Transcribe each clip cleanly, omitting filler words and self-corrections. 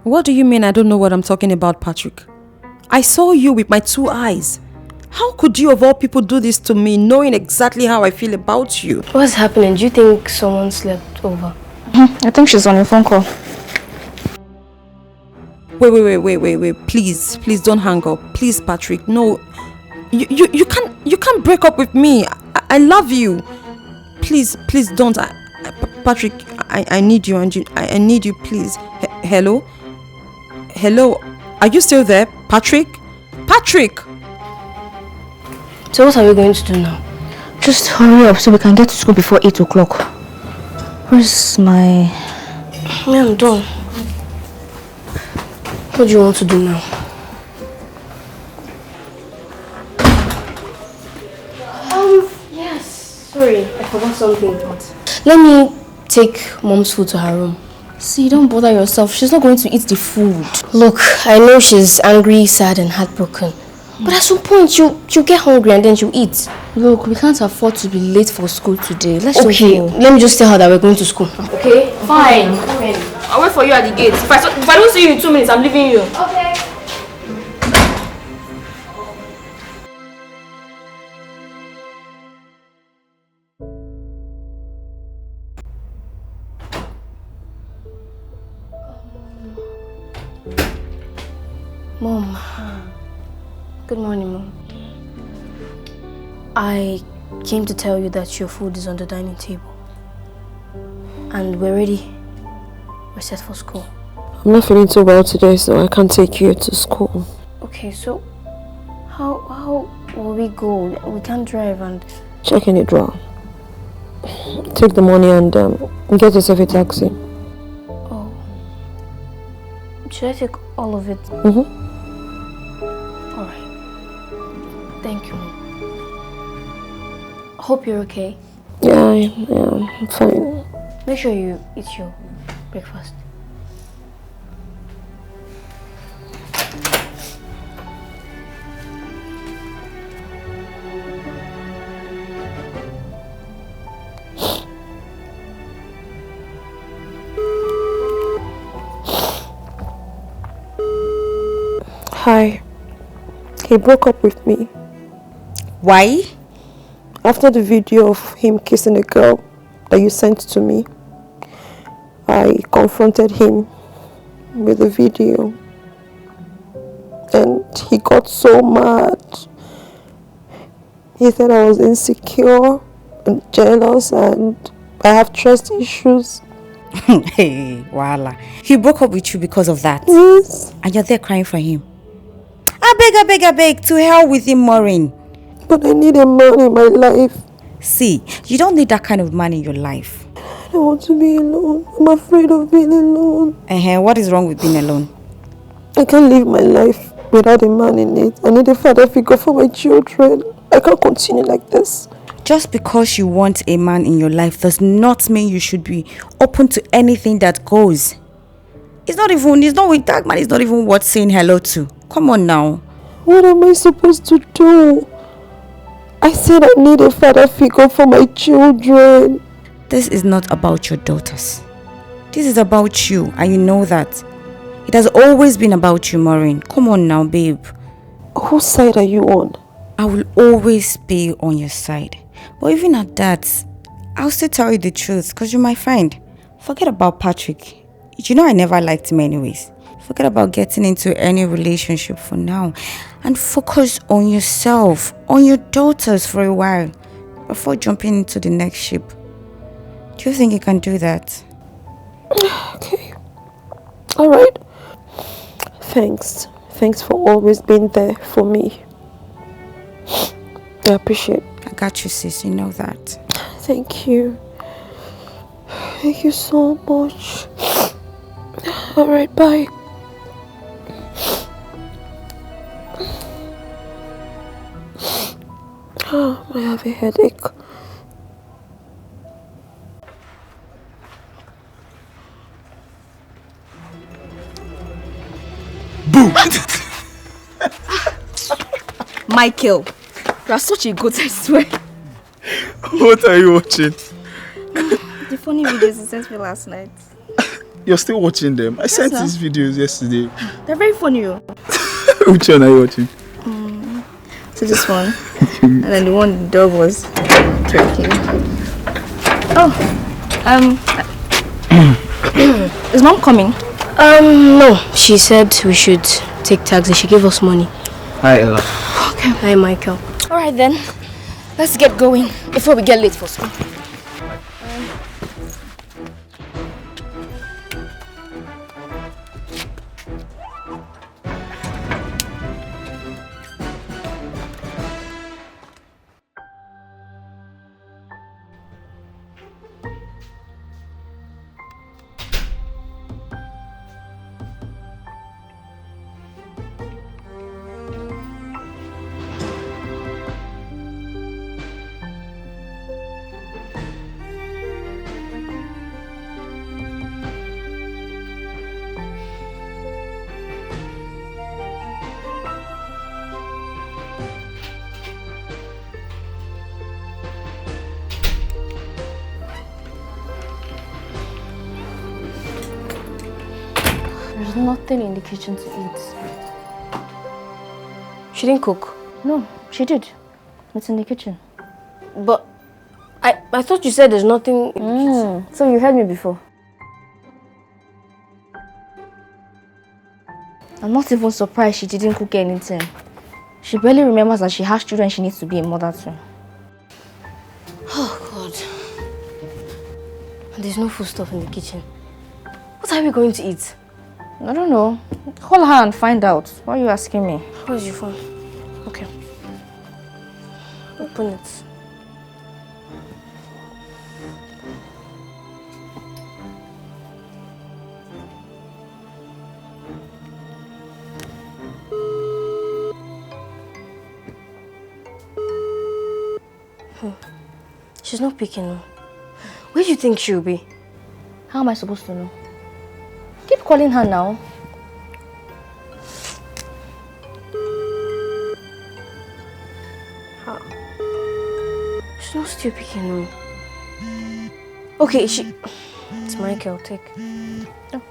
What do you mean I don't know what I'm talking about, Patrick? I saw you with my 2 eyes. How could you of all people do this to me, knowing exactly how I feel about you? What's happening? Do you think someone slept over? I think she's on a phone call. Wait. Please don't hang up. Please, Patrick. No. You can't break up with me. I love you. Please don't. Patrick, I need you, and I need you, please. Hello? Are you still there, Patrick? So what are we going to do now? Just hurry up so we can get to school before 8 o'clock. Where's my... Yeah, I'm done. What do you want to do now? Yes. Sorry, I forgot something. Let me take Mom's food to her room. See, don't bother yourself. She's not going to eat the food. Look, I know she's angry, sad and heartbroken. But at some point, she'll get hungry and then she'll eat. Look, we can't afford to be late for school today. Let's Okay, just go. let me just tell her that we're going to school. Okay, fine. I'll wait for you at the gate. If I don't see you in 2 minutes, I'm leaving you. Okay. Mom. Good morning, Mom. I came to tell you that your food is on the dining table. And we're ready. We're set for school. I'm not feeling too well today, so I can't take you to school. Okay, so how will we go? We can't drive and... Check in the drawer. Take the money and get yourself a taxi. Oh. Should I take all of it? Mm-hmm. Alright. Thank you, Mom. Hope you're okay. Yeah, I'm fine. Make sure you eat your breakfast. Hi. He broke up with me. Why? After the video of him kissing a girl that you sent to me, I confronted him with the video. And he got so mad. He said I was insecure and jealous and I have trust issues. Hey, voila. He broke up with you because of that? Yes. And you're there crying for him? I beg, to hell with him, Maureen. But I need a man in my life. See, you don't need that kind of man in your life. I don't want to be alone. I'm afraid of being alone. What is wrong with being alone? I can't live my life without a man in it. I need a father figure for my children. I can't continue like this. Just because you want a man in your life does not mean you should be open to anything that goes. It's not with that man, it's not even worth saying hello to. Come on now. What am I supposed to do? I said I need a father figure for my children. This is not about your daughters. This is about you, and you know that. It has always been about you, Maureen. Come on now, babe. Whose side are you on? I will always be on your side. But even at that, I'll still tell you the truth because you're my friend. Forget about Patrick. You know I never liked him anyways. Forget about getting into any relationship for now. And focus on yourself, on your daughters for a while before jumping into the next ship. Do you think you can do that? Okay. Alright. Thanks. Thanks for always being there for me. I appreciate it. I got you, sis. You know that. Thank you. Thank you so much. Alright, bye. Oh, I have a headache. Boo! Michael, you are such a goat, I swear. What are you watching? The funny videos you sent me last night. You're still watching them? I sent these videos yesterday. They're very funny. Which one are you watching? So this one. And then the one the dog was turkey. Oh. Is mom coming? No. She said we should take taxi. She gave us money. Hi, Ella. Okay. Hi, Michael. Alright then. Let's get going before we get late for school. There's nothing in the kitchen to eat. She didn't cook? No, she did. It's in the kitchen. But I thought you said there's nothing in the kitchen. So you heard me before. I'm not even surprised she didn't cook anything. She barely remembers that she has children she needs to be a mother to. Oh, God. And there's no food stuff in the kitchen. What are we going to eat? I don't know. Call her and find out. Why are you asking me? Where's your phone? Okay. Open it. She's not picking up. Where do you think she'll be? How am I supposed to know? Keep calling her now. She's not still picking up. Okay, it's Michael, take. Oh.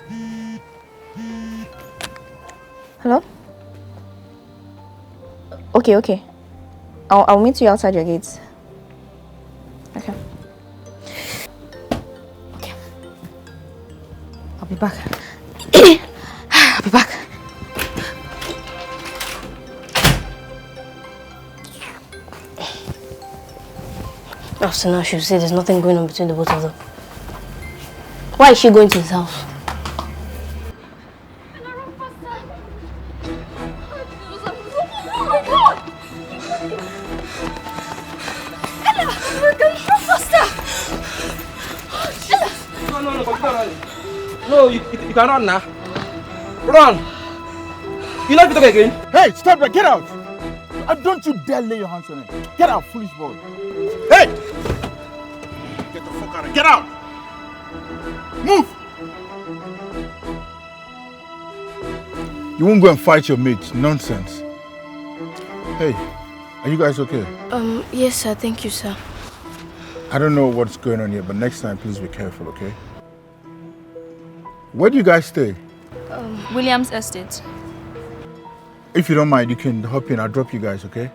Hello? Okay. I'll meet you outside your gates. Okay. I'll be back. I'll be back. After now, she'll say there's nothing going on between the both of them. Why is she going to his house? No, you can run now. Run! You like to talk again? Hey, stop that! Get out! Don't you dare lay your hands on it. Get out, foolish boy. Hey! Get the fuck out of here. Get out! Move! You won't go and fight your mate. Nonsense. Hey, are you guys okay? Yes, sir. Thank you, sir. I don't know what's going on here, but next time, please be careful, okay? Where do you guys stay? Williams Estate. If you don't mind, you can hop in. I'll drop you guys, okay?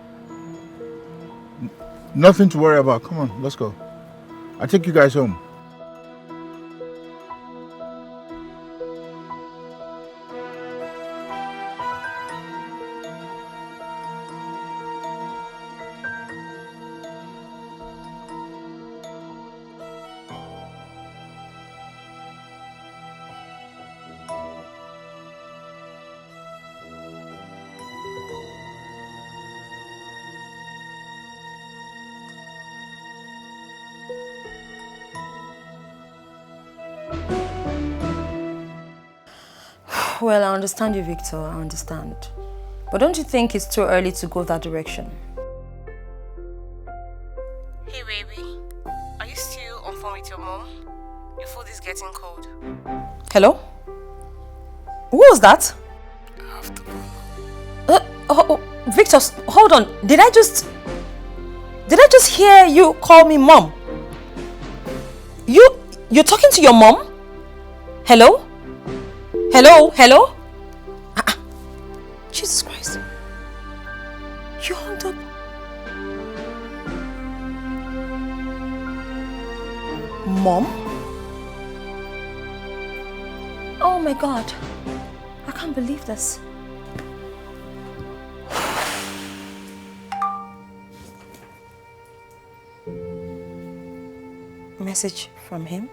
Nothing to worry about. Come on, let's go. I'll take you guys home. Well, I understand you, Victor. I understand. But don't you think it's too early to go that direction? Hey, baby. Are you still on phone with your mom? Your food is getting cold. Hello? Who was that? Victor, hold on. Did I just hear you call me mom? You're talking to your mom? Hello? Hello? Hello? Jesus Christ. You hung up. Mom? Oh my God. I can't believe this. Message from him?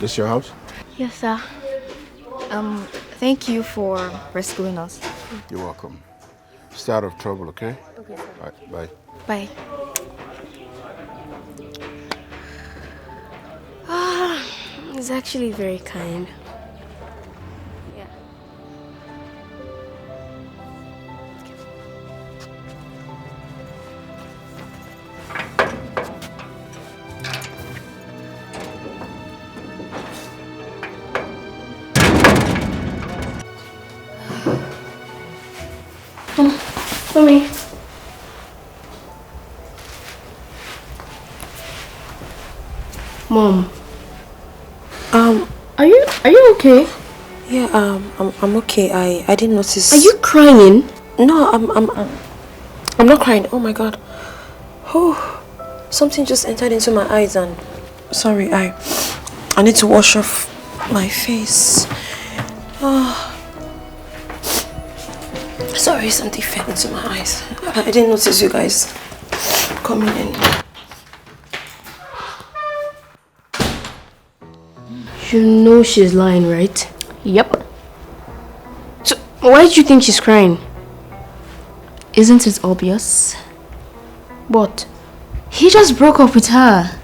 This your house? Yes, sir. Thank you for rescuing us. You're welcome. Stay out of trouble, okay? Okay, sir. All right, bye. Bye. It's actually very kind. Yeah. Mommy. Mom. Are you okay? Yeah, I'm okay. I didn't notice. Are you crying? No, I'm not crying. Oh my God. Oh, something just entered into my eyes and sorry, I need to wash off my face. Oh. Sorry, something fell into my eyes. I didn't notice you guys coming in. You know she's lying, right? Yep. So why did you think she's crying? Isn't it obvious? What? He just broke up with her.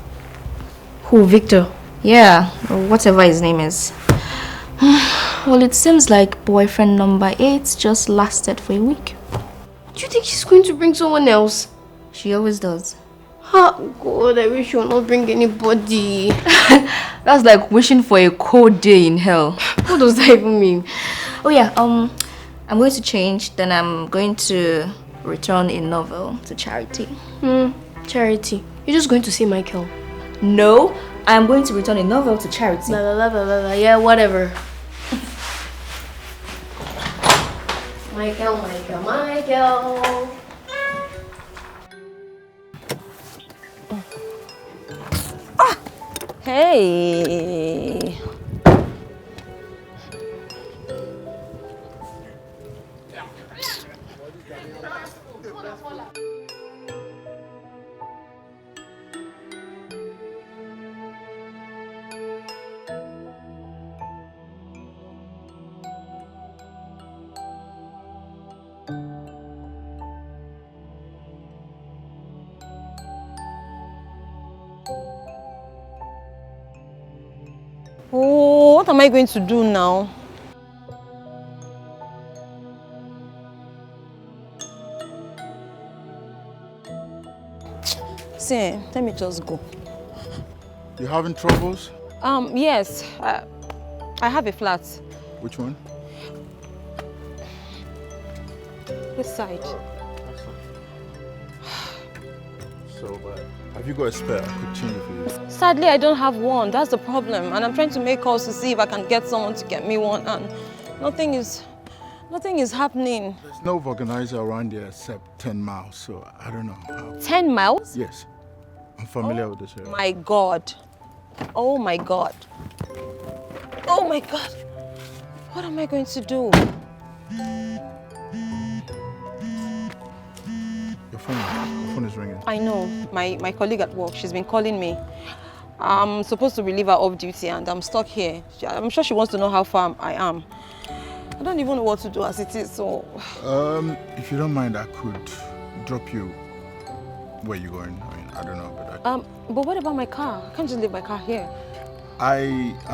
Who, Victor? Yeah, or whatever his name is. Well, it seems like boyfriend number 8 just lasted for a week. Do you think she's going to bring someone else? She always does. Oh God, I wish she would not bring anybody. That's like wishing for a cold day in hell. What does that even mean? Oh yeah, I'm going to change, then I'm going to return a novel to Charity. Charity. You're just going to see Michael. No, I'm going to return a novel to Charity. Blah, blah, blah, blah, blah, blah. Yeah, whatever. Michael. Hey. Oh, what am I going to do now? See, let me just go. You having troubles? Yes. I have a flat. Which one? This side. So bad. Have you got a spare? I could change it for you. Sadly, I don't have one. That's the problem. And I'm trying to make calls to see if I can get someone to get me one. And nothing is happening. There's no organizer around here except 10 miles, so I don't know how. 10 miles? Yes. I'm familiar with this area. My God. Oh my God. Oh my God. What am I going to do? Your phone is ringing. I know. My colleague at work, she's been calling me. I'm supposed to relieve her off duty and I'm stuck here. I'm sure she wants to know how far I am. I don't even know what to do as it is, so... If you don't mind, I could drop you where you're going. I mean, I don't know, but but what about my car? I can't just leave my car here. I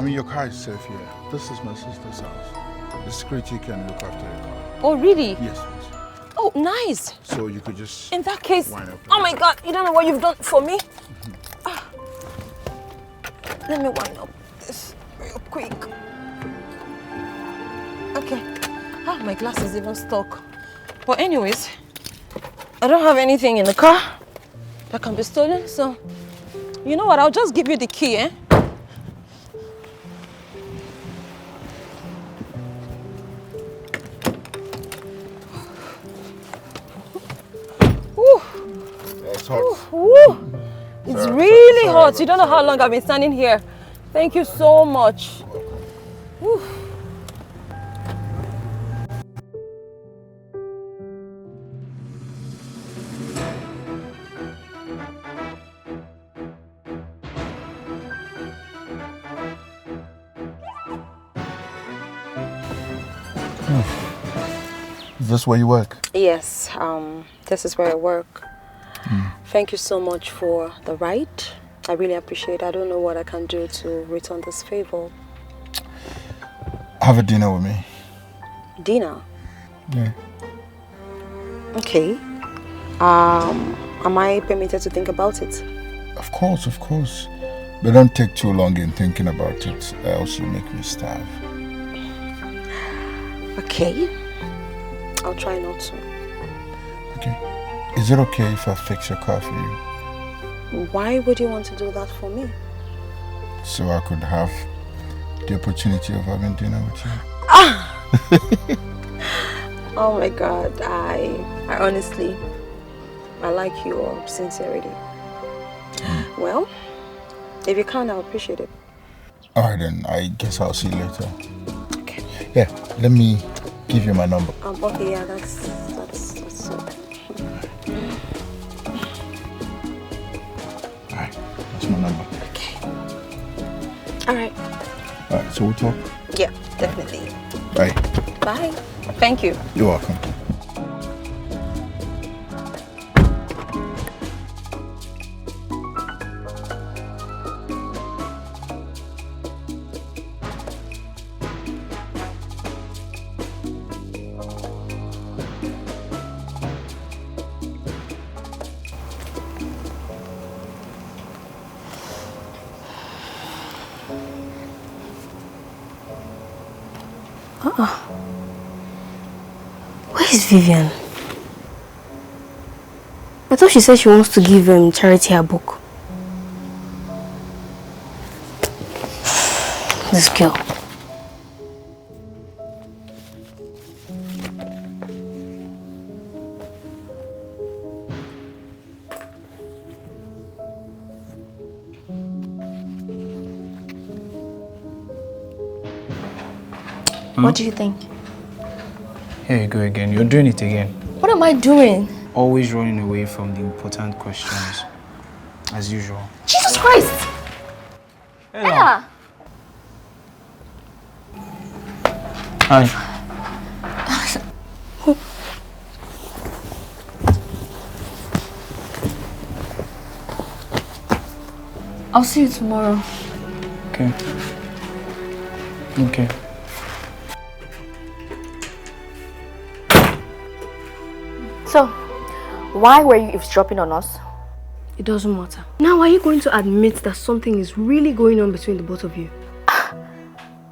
mean, your car is safe here. This is my sister's house. The security can look after your car. Oh, really? Yes, please. Oh, nice. So you could just... In that case, wind up. oh my God, you don't know what you've done for me? Let me wind up this real quick. Okay. My glass is even stuck. But anyways, I don't have anything in the car that can be stolen, so you know what? I'll just give you the key, eh? Woo. It's hot. Woo. It's really hot. You don't know how long I've been standing here. Thank you so much. Whew. Is this where you work? Yes, this is where I work. Thank you so much for the ride. I really appreciate it. I don't know what I can do to return this favor. Have a dinner with me. Dinner? Yeah. Okay. Am I permitted to think about it? Of course, of course. But don't take too long in thinking about it, else you make me starve. Okay. I'll try not to. Okay. Is it okay if I fix your car for you? Why would you want to do that for me? So I could have the opportunity of having dinner with you. Oh my God, I honestly, I like your sincerity. Well, if you can, I'll appreciate it. Alright then, I guess I'll see you later. Okay. Yeah, let me give you my number. Okay, yeah, that's so. Alright, that's my number. Okay. Alright. Alright, so we'll talk? Yeah, definitely. Bye. Bye. Thank you. You're welcome. Where is Vivian? I thought she said she wants to give Charity her book. This girl. What do you think? Here you go again. You're doing it again. What am I doing? Always running away from the important questions, as usual. Jesus Christ! Ella! Hi. I'll see you tomorrow. Okay. Okay. So, why were you eavesdropping on us? It doesn't matter. Now, are you going to admit that something is really going on between the both of you?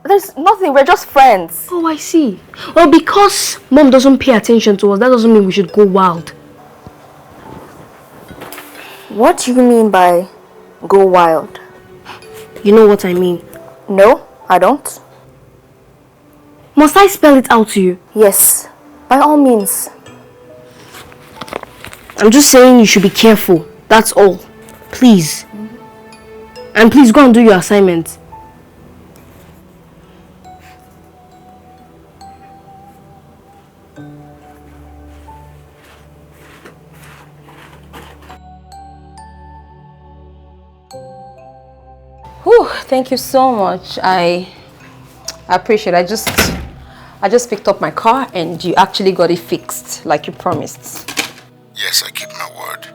There's nothing, we're just friends. Oh, I see. Well, because Mom doesn't pay attention to us, that doesn't mean we should go wild. What do you mean by go wild? You know what I mean? No, I don't. Must I spell it out to you? Yes, by all means. I'm just saying you should be careful. That's all. Please. And please go and do your assignment. Whew, thank you so much. I appreciate it. I just I just picked up my car and you actually got it fixed like you promised. Yes, I keep my word.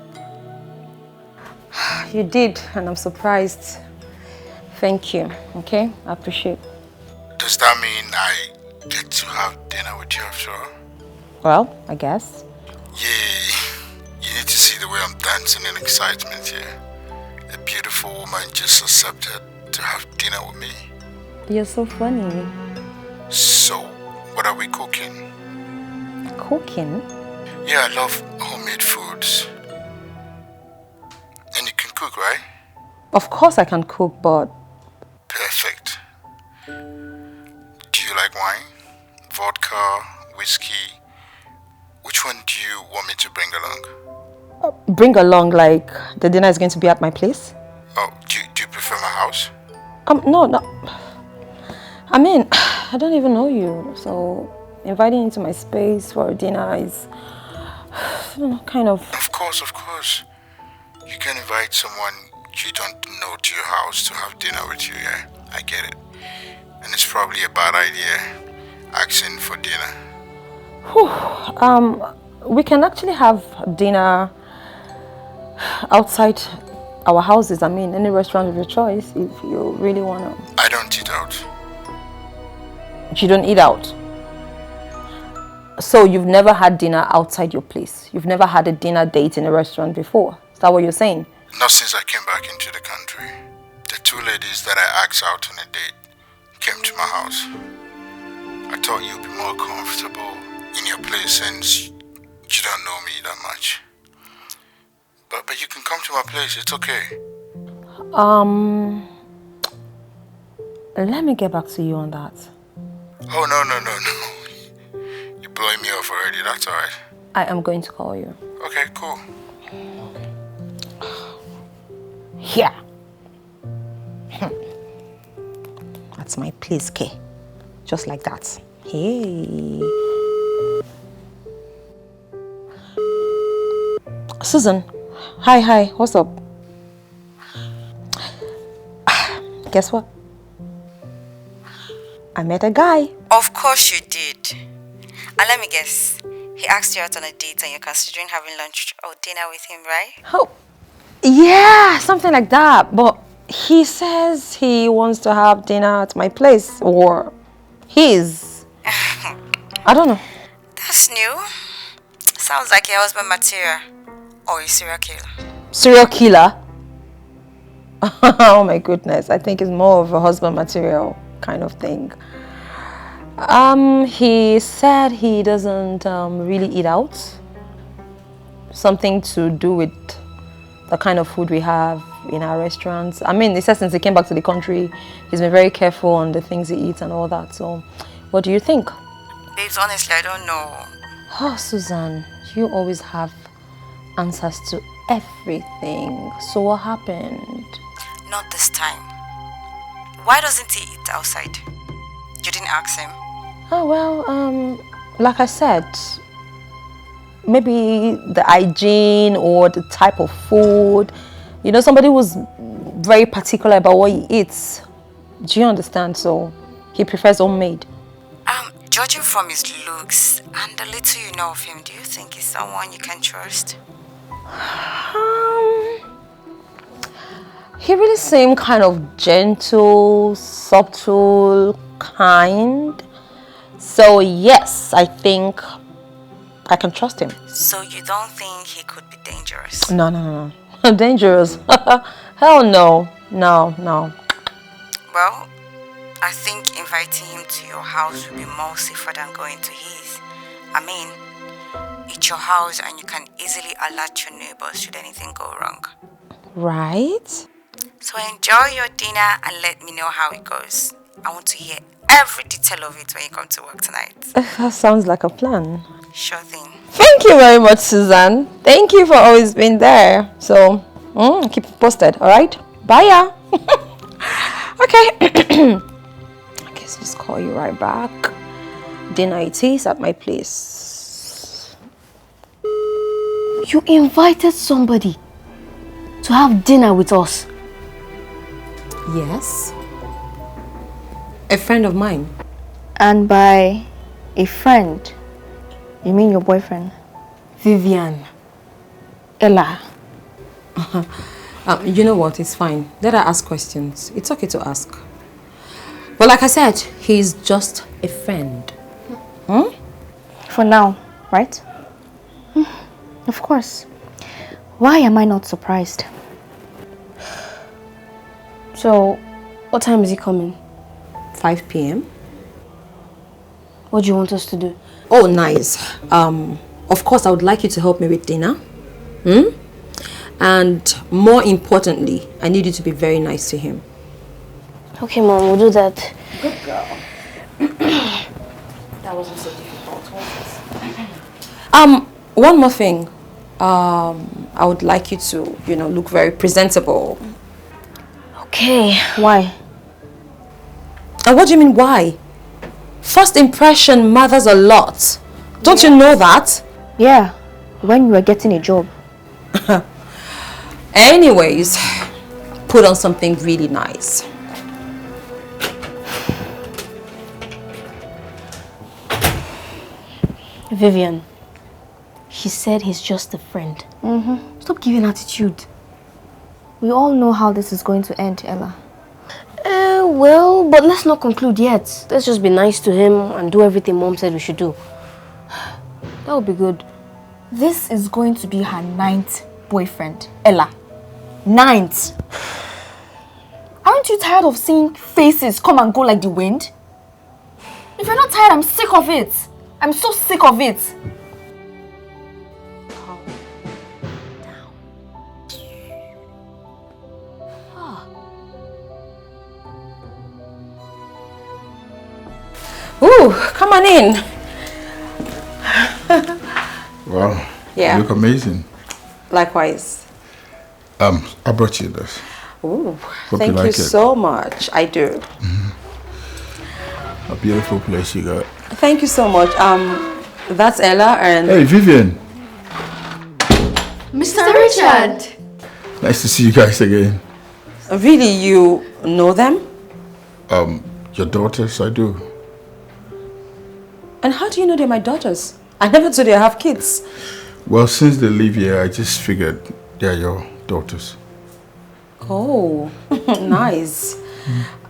You did, and I'm surprised. Thank you, okay? I appreciate it. Does that mean I get to have dinner with you after all? Well, I guess. Yeah, you need to see the way I'm dancing in excitement here. A beautiful woman just accepted to have dinner with me. You're so funny. So, what are we cooking? Cooking? Yeah, I love homemade foods. And you can cook, right? Of course I can cook, but... Perfect. Do you like wine? Vodka? Whiskey? Which one do you want me to bring along? Bring along, like, the dinner is going to be at my place? Oh, do you prefer my house? No. I mean, I don't even know you, so inviting you to my space for a dinner is, I don't know, kind of... Of course. You can invite someone you don't know to your house to have dinner with you, yeah? I get it. And it's probably a bad idea asking for dinner. We can actually have dinner outside our houses. I mean, any restaurant of your choice if you really want to. I don't eat out. You don't eat out? So you've never had dinner outside your place? You've never had a dinner date in a restaurant before? Is that what you're saying? Not since I came back into the country. The two ladies that I asked out on a date came to my house. I thought you'd be more comfortable in your place since you don't know me that much. But you can come to my place, it's okay. Let me get back to you on that. Oh, no. You're blowing me off already, that's alright. I am going to call you. Okay, cool. Yeah. That's my place, K. Just like that. Hey. Susan. Hi. What's up? Guess what? I met a guy. Of course you did. And let me guess, he asked you out on a date and you're considering having lunch or dinner with him, right? Oh, yeah, something like that. But he says he wants to have dinner at my place or his. I don't know. That's new. Sounds like a husband material or a serial killer. Serial killer? Oh my goodness, I think it's more of a husband material kind of thing. He said he doesn't really eat out. Something to do with the kind of food we have in our restaurants. I mean, he said since he came back to the country, he's been very careful on the things he eats and all that. So, what do you think? Babes, honestly, I don't know. Oh, Susan, you always have answers to everything. So what happened? Not this time. Why doesn't he eat outside? You didn't ask him? Oh, well, like I said, maybe the hygiene or the type of food. You know, somebody who's very particular about what he eats. Do you understand? So he prefers homemade. Judging from his looks and the little you know of him, do you think he's someone you can trust? He really seemed kind of gentle, subtle, kind. So yes, I think I can trust him. So you don't think he could be dangerous? No. Dangerous? Hell no. No. Well, I think inviting him to your house would be more safer than going to his. I mean, it's your house and you can easily alert your neighbors should anything go wrong. Right? So enjoy your dinner and let me know how it goes. I want to hear every detail of it when you come to work tonight. That sounds like a plan. Sure thing. Thank you very much, Suzanne. Thank you for always being there. So, keep it posted, alright? Bye, ya. Okay. I guess just call you right back. Dinner it is at my place. You invited somebody to have dinner with us? Yes. A friend of mine. And by A friend? You mean your boyfriend? Vivian. Ella. You know what? It's fine. Let her ask questions. It's okay to ask. But like I said, he's just a friend. For now, right? Of course. Why am I not surprised? So, what time is he coming? 5 p.m. What do you want us to do? Oh, nice. Of course, I would like you to help me with dinner. And more importantly, I need you to be very nice to him. Okay, Mom, we'll do that. Good girl. That wasn't so difficult, was it? One more thing. I would like you to, look very presentable. Okay. Why? And what do you mean, why? First impression matters a lot. Don't you know that? Yeah, when you were getting a job. Anyways, put on something really nice. Vivian, she said he's just a friend. Stop giving attitude. We all know how this is going to end, Ella. Well, but let's not conclude yet. Let's just be nice to him and do everything Mom said we should do. That would be good. This is going to be her 9th boyfriend, Ella. 9th. Aren't you tired of seeing faces come and go like the wind? If you're not tired, I'm sick of it. I'm so sick of it. Ooh, come on in. Wow. Yeah. You look amazing. Likewise. I brought you this. Ooh, Hope thank you you like it. so much. I do. A beautiful place you got. Thank you so much. That's Ella and... Hey, Vivian. Mr. Richard! Nice to see you guys again. Really, you know them? Your daughters, I do. And how do you know they're my daughters? I never told you I have kids. Well, since they live here, I just figured they're your daughters. Oh, nice.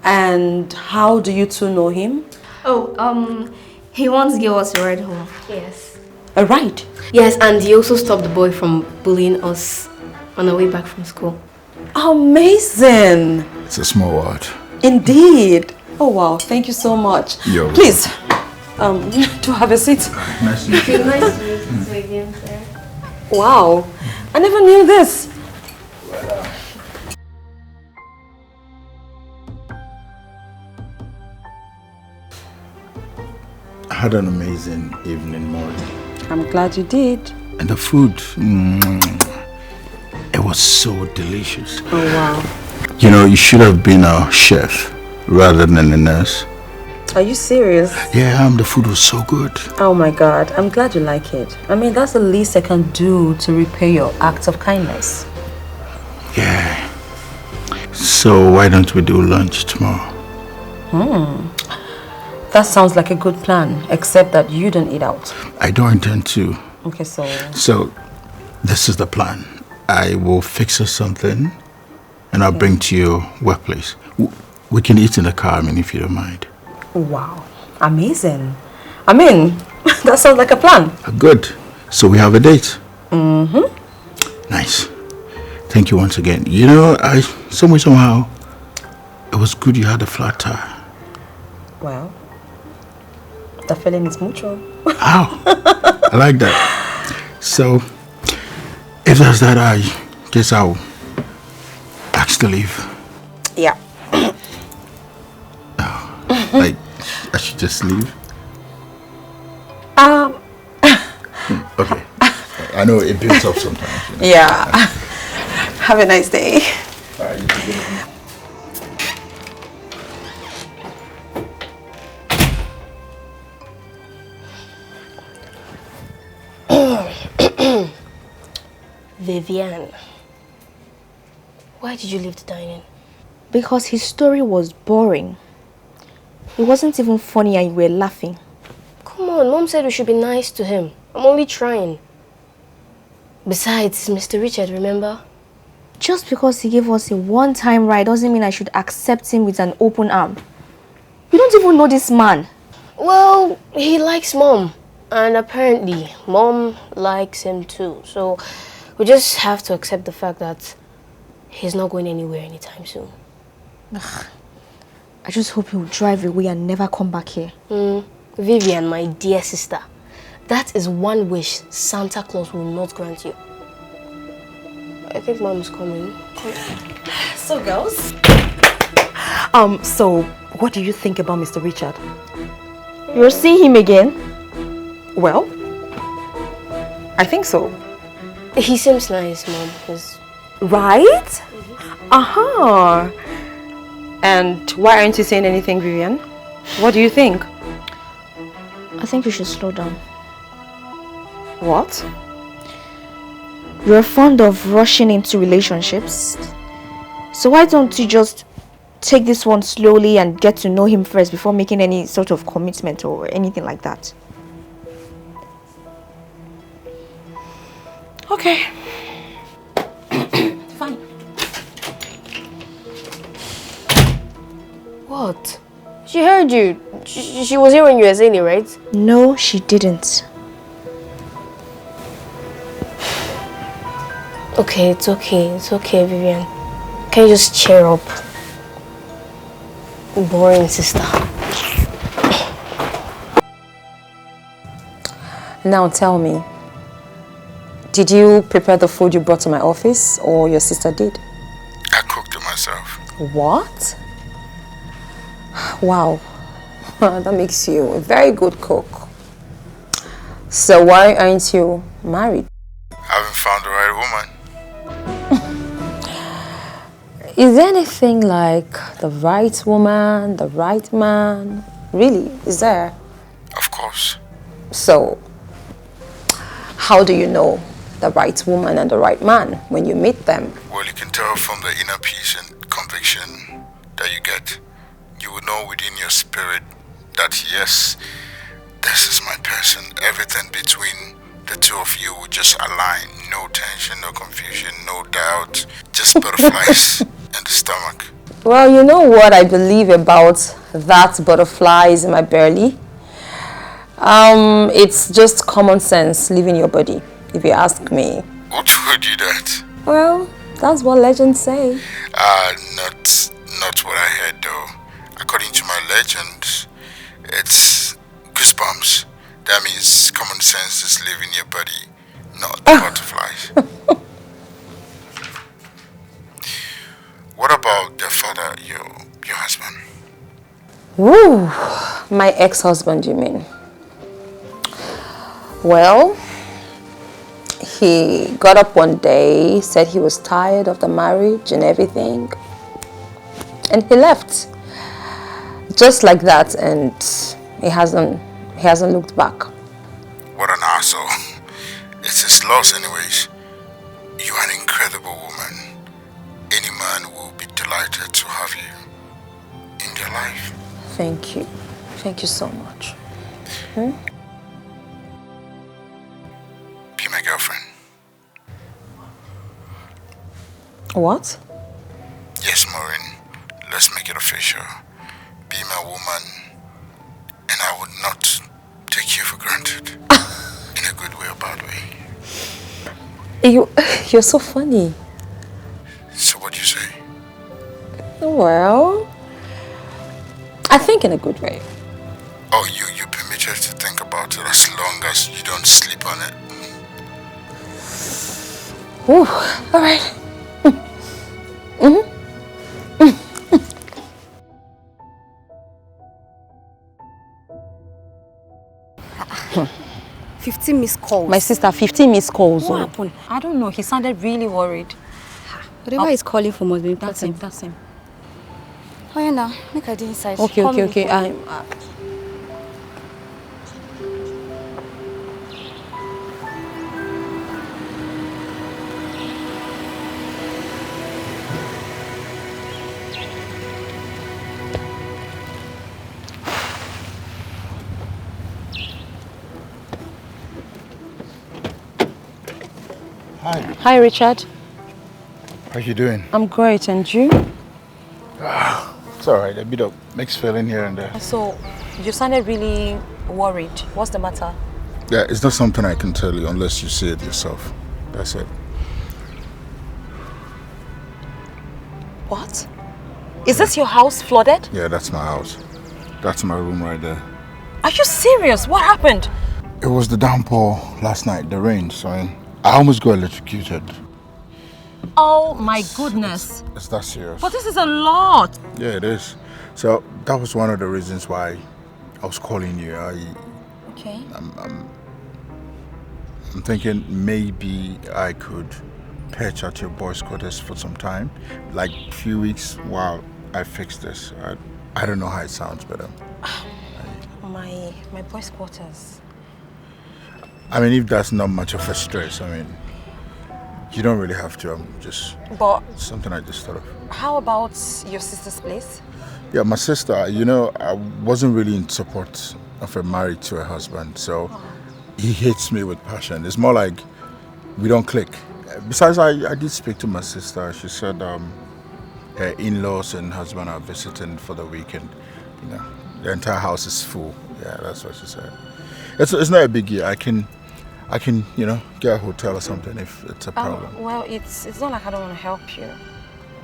And how do you two know him? Oh, he once gave us a ride home. Yes. A ride? Yes, and he also stopped the boy from bullying us on our way back from school. Amazing. It's a small world. Indeed. Oh, wow. Thank you so much. You're Please, do have a seat. Nice to meet you. Nice to meet you again, sir. Wow. I never knew this. I had an amazing evening, Molly. I'm glad you did. And the food, it was so delicious. Oh, wow. You know, you should have been a chef rather than a nurse. Are you serious? Yeah, the food was so good. Oh my God, I'm glad you like it. I mean, that's the least I can do to repay your acts of kindness. Yeah. So why don't we do lunch tomorrow? That sounds like a good plan, except that you don't eat out. I don't intend to. Okay, so... So, this is the plan. I will fix us something and I'll bring to your workplace. We can eat in the car, if you don't mind. Wow, amazing. I mean, that sounds like a plan. Good. So we have a date. Nice. Thank you once again. You know, somehow, it was good you had a flat tire. Well, the feeling is mutual. Ow. I like that. So, if that's that, I guess I'll ask to leave. Yeah. Like, I should just leave? Okay. I know it builds up sometimes. You know? Yeah. Have a nice day. All right, you can go. Vivian, why did you leave the dining? Because his story was boring. It wasn't even funny and you were laughing. Come Come on, Mom said we should be nice to him. I'm only trying. Besides, Mr. Richard, remember? Just because he gave us a one-time ride doesn't mean I should accept him with an open arm. You don't even know this man. Well, he likes Mom. And apparently, Mom likes him too. So, we just have to accept the fact that he's not going anywhere anytime soon. I just hope he'll drive away and never come back here. Vivian, my dear sister, that is one wish Santa Claus will not grant you. I think Mom's coming. So, girls. So, what do you think about Mr. Richard? You'll see him again? Well, I think so. He seems nice, Mom. Right? And why aren't you saying anything, Vivian? What do you think? I think you should slow down. What? You're fond of rushing into relationships. So why don't you just take this one slowly and get to know him first before making any sort of commitment or anything like that? Okay. Fine. What? She heard you. She was here when you were saying it, right? No, she didn't. Okay, it's okay. It's okay, Vivian. Can you just cheer up? Boring sister. Now tell me, did you prepare the food you brought to my office or your sister did? I cooked it myself. What? Wow, that makes you a very good cook. So why aren't you married? I haven't found the right woman. Is there anything like the right woman, the right man? Really, is there? Of course. So, how do you know the right woman and the right man when you meet them? Well, you can tell from the inner peace and conviction that you get. You will know within your spirit that yes, this is my person. Everything between the two of you will just align. No tension, no confusion, no doubt. Just butterflies in the stomach. Well, you know what I believe about that butterflies in my belly? It's just common sense leaving your body, if you ask me. Who told you that? Well, that's what legends say. Not what I heard though. According to my legend, it's goosebumps. That means common sense is leaving your body, not the butterflies. What about the father, your husband? Woo, my ex-husband, you mean? Well, he got up one day, said he was tired of the marriage and everything, and he left. Just like that, and he hasn't looked back. What an asshole. It's his loss anyways. You are an incredible woman. Any man will be delighted to have you in their life. Thank you. Thank you so much. Be my girlfriend. What? Yes, Maureen. Let's make it official. Be my woman, and I would not take you for granted. In a good way or bad way. You're so funny. So what do you say? Well, I think in a good way. Oh, you permitted to think about it as long as you don't sleep on it. Ooh, all right. Mm-hmm. 15 missed calls. My sister, 15 missed calls. What happened? I don't know. He sounded really worried. Whatever he's calling for must be important. That's him. Oh, yeah, now. Make I do inside. Okay. Hi. Hi, Richard. How you doing? I'm great, and you? It's alright, a bit of mixed feeling here and there. So, you sounded really worried. What's the matter? Yeah, it's not something I can tell you unless you see it yourself. That's it. What? Is this your house flooded? Yeah, that's my house. That's my room right there. Are you serious? What happened? It was the downpour last night, the rain, so I almost got electrocuted. Oh my goodness. It's that serious. But this is a lot. Yeah, it is. So that was one of the reasons why I was calling you. Okay. I'm thinking maybe I could pitch at your boys' quarters for some time, like a few weeks while I fix this. I don't know how it sounds, but My boys' quarters. I mean, if that's not much of a stress, I mean, you don't really have to. But Something I just thought of. how about your sister's place? Yeah, my sister, you know, I wasn't really in support of her married to her husband, so he hates me with passion. It's more like we don't click. Besides, I did speak to my sister. She said her in-laws and husband are visiting for the weekend. You know, the entire house is full. Yeah, that's what she said. It's not a big deal. I can, you know, get a hotel or something if it's a problem. Well, it's not like I don't want to help you.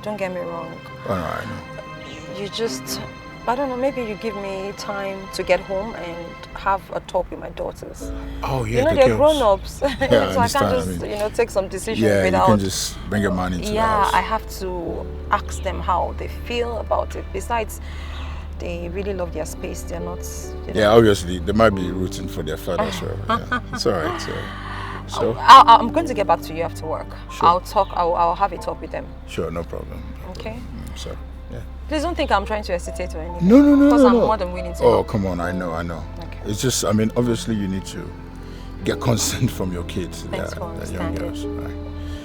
Don't get me wrong. Oh, no, I know. You just, I don't know, maybe you give me time to get home and have a talk with my daughters. Oh, yeah, you know, the they're girls. grown-ups. Yeah, so I can't just, I mean, you know, take some decisions yeah, without... you can just bring your man into the house. Yeah, I have to ask them how they feel about it. Besides, they really love their space. They're not... You know. Yeah, obviously, they might be rooting for their father as well. Yeah. It's all right. So I'm going to get back to you after work. Sure. I'll have a talk with them. Sure, no problem. Okay? So, yeah. Please don't think I'm trying to hesitate or anything. No. Because I'm more than willing to Oh, help. come on, I know. Okay. It's just, I mean, obviously you need to get consent from your kids. Thanks for the young understanding. girls. Right.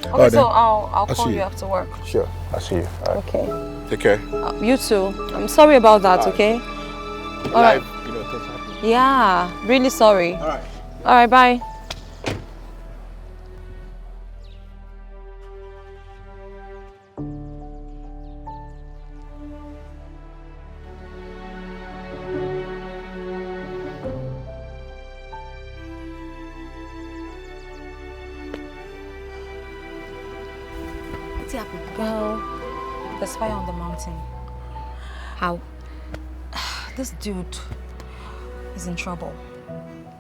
Okay, so then, I'll see call you after work. Sure, I'll see you. All right. Okay. Take care. You too. I'm sorry about that, okay? All right. You know, things happen. Yeah, really sorry. All right. All right, bye. Girl, there's fire on the mountain. How? This dude is in trouble.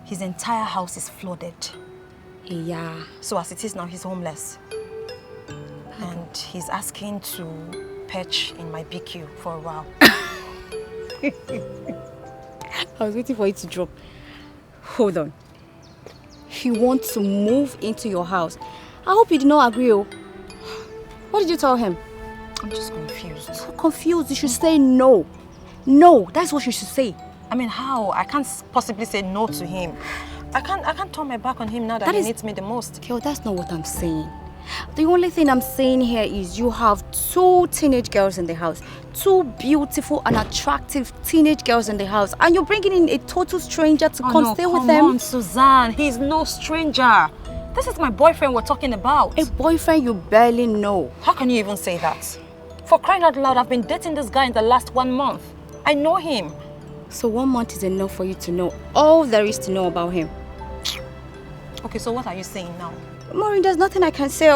His entire house is flooded. Yeah. So as it is now, he's homeless. And he's asking to perch in my BQ for a while. I was waiting for you to drop. Hold on. He wants to move into your house. I hope you did not agree. Oh. What did you tell him? I'm just confused. You're confused. You should say no. No, that's what you should say. I mean, how? I can't possibly say no to him. I can't turn my back on him now that he needs me the most. Kel, that's not what I'm saying. The only thing I'm saying here is you have 2 teenage girls in the house. 2 beautiful and attractive teenage girls in the house. And you're bringing in a total stranger to come stay with them. Come on, Suzanne. He's no stranger. This is my boyfriend we're talking about. A boyfriend you barely know. How can you even say that? For crying out loud, I've been dating this guy in the last 1 month. I know him. So 1 month is enough for you to know all there is to know about him. Okay, so what are you saying now? Maureen, there's nothing I can say.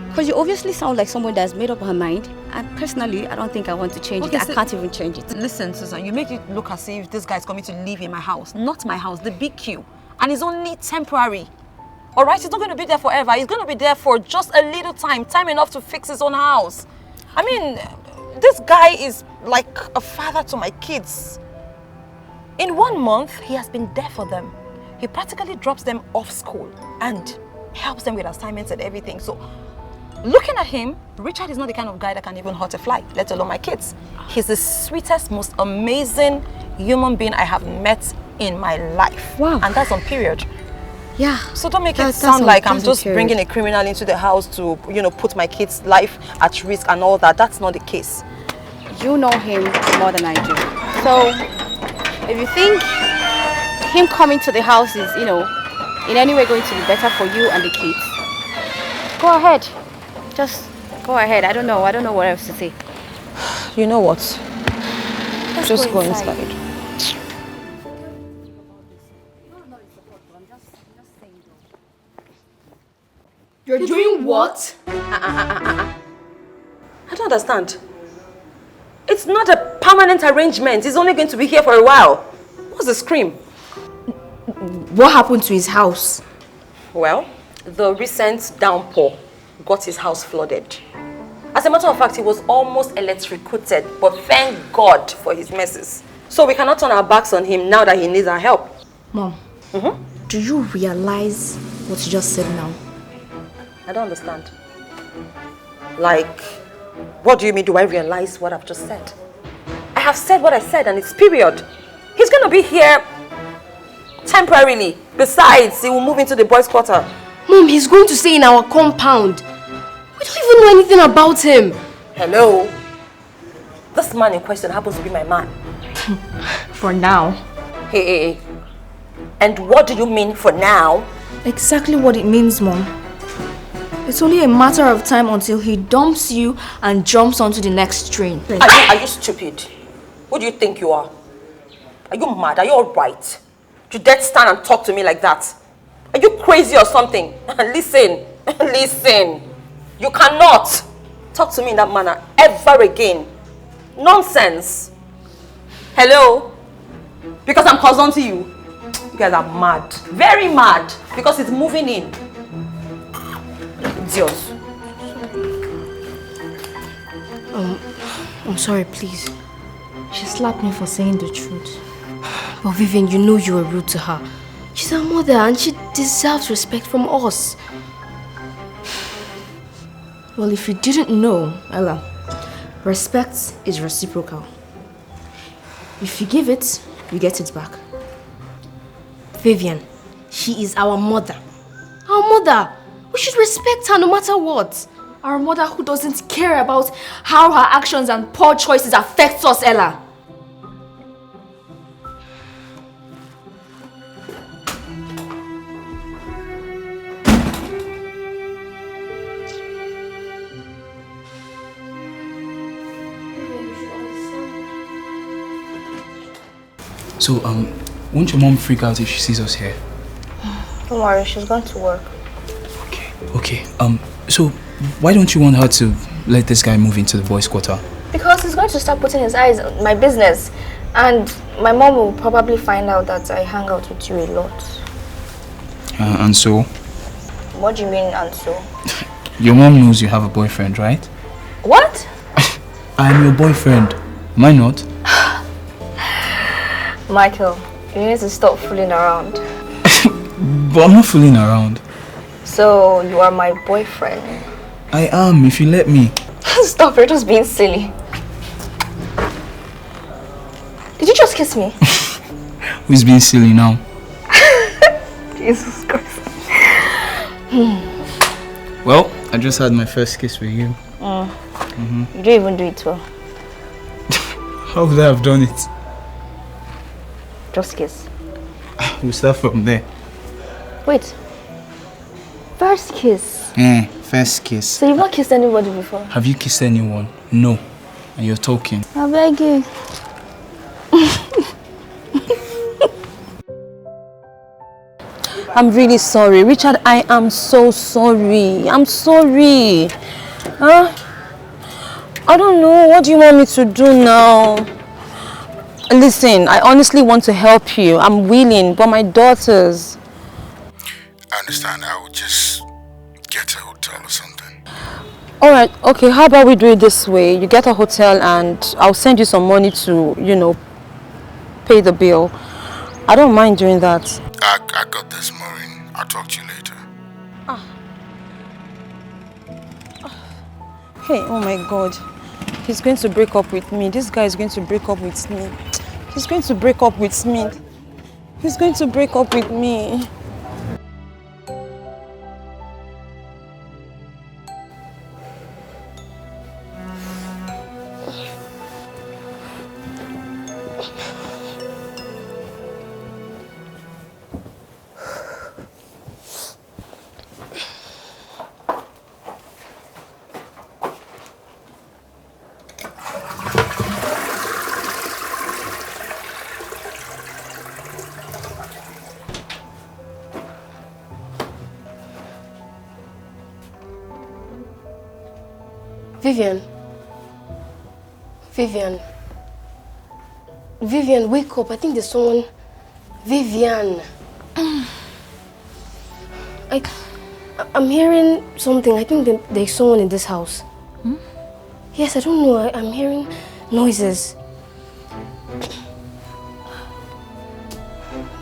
Because you obviously sound like someone that's made up her mind. And personally, I don't think I want to change it. I can't even change it. Listen, Susan, you make it look as if this guy's coming to live in my house. Not my house, the BQ. And it's only temporary. All right, he's not going to be there forever. He's going to be there for just a little time enough to fix his own house. I mean, this guy is like a father to my kids. In 1 month, he has been there for them. He practically drops them off school and helps them with assignments and everything. So, looking at him, Richard is not the kind of guy that can even hurt a fly, let alone my kids. He's the sweetest, most amazing human being I have met in my life. Wow. And that's on period. Yeah. So don't make it sound like I'm just bringing a criminal into the house to, you know, put my kid's life at risk and all that. That's not the case. You know him more than I do. So, if you think him coming to the house is, you know, in any way going to be better for you and the kids, Go ahead. Just go ahead. I don't know what else to say. You know what? Just go inside. You're doing what? I don't understand. It's not a permanent arrangement. He's only going to be here for a while. What's the scream? What happened to his house? Well, the recent downpour got his house flooded. As a matter of fact, he was almost electrocuted, but thank God for his messes. So we cannot turn our backs on him now that he needs our help. Mom, do you realize what you just said now? I don't understand. Like, what do you mean, do I realize what I've just said? I have said what I said and it's period. He's going to be here temporarily. Besides, he will move into the boys' quarter. Mom, he's going to stay in our compound. We don't even know anything about him. Hello? This man in question happens to be my man. For now. Hey. And what do you mean for now? Exactly what it means, Mom. It's only a matter of time until he dumps you and jumps onto the next train. Are you stupid? Who do you think you are? Are you mad? Are you alright? You dare stand and talk to me like that? Are you crazy or something? Listen. You cannot talk to me in that manner ever again. Nonsense. Hello? Because I'm cousin to you. You guys are mad. Very mad. Because it's moving in. Idiots. I'm sorry, please. She slapped me for saying the truth. But Vivian, you know you were rude to her. She's our mother and she deserves respect from us. Well, if you didn't know, Ella, respect is reciprocal. If you give it, you get it back. Vivian, she is our mother. Our mother! We should respect her no matter what. Our mother who doesn't care about how her actions and poor choices affect us, Ella. So, won't your mom freak out if she sees us here? Don't worry, she's gone to work. Okay. So why don't you want her to let this guy move into the boys' quarter? Because he's going to start putting his eyes on my business. And my mom will probably find out that I hang out with you a lot. And so? What do you mean, and so? Your mom knows you have a boyfriend, right? What? I'm your boyfriend. Am I not? Michael, you need to stop fooling around. But I'm not fooling around. So, you are my boyfriend? I am, if you let me. Stop, you're just being silly. Did you just kiss me? Who's being silly now? Jesus Christ. Well, I just had my first kiss with you. You don't even do it well. How would I have done it? Just kiss. We'll start from there. Wait. First kiss? First kiss. So you've not kissed anybody before? Have you kissed anyone? No. And you're talking. I beg you. I'm really sorry. Richard, I am so sorry. I'm sorry. Huh? I don't know. What do you want me to do now? Listen, I honestly want to help you. I'm willing, but my daughters... I understand. I would just get a hotel or something. Alright, okay. How about we do it this way? You get a hotel and I'll send you some money to, you know, pay the bill. I don't mind doing that. I got this, Maureen. I'll talk to you later. Hey, oh my God. He's going to break up with me. This guy is going to break up with me. He's going to break up with me. He's going to break up with me. Vivian. Vivian. Vivian, wake up. I think there's someone. Vivian. I'm hearing something. I think there's someone in this house. Hmm? Yes, I don't know. I'm hearing noises.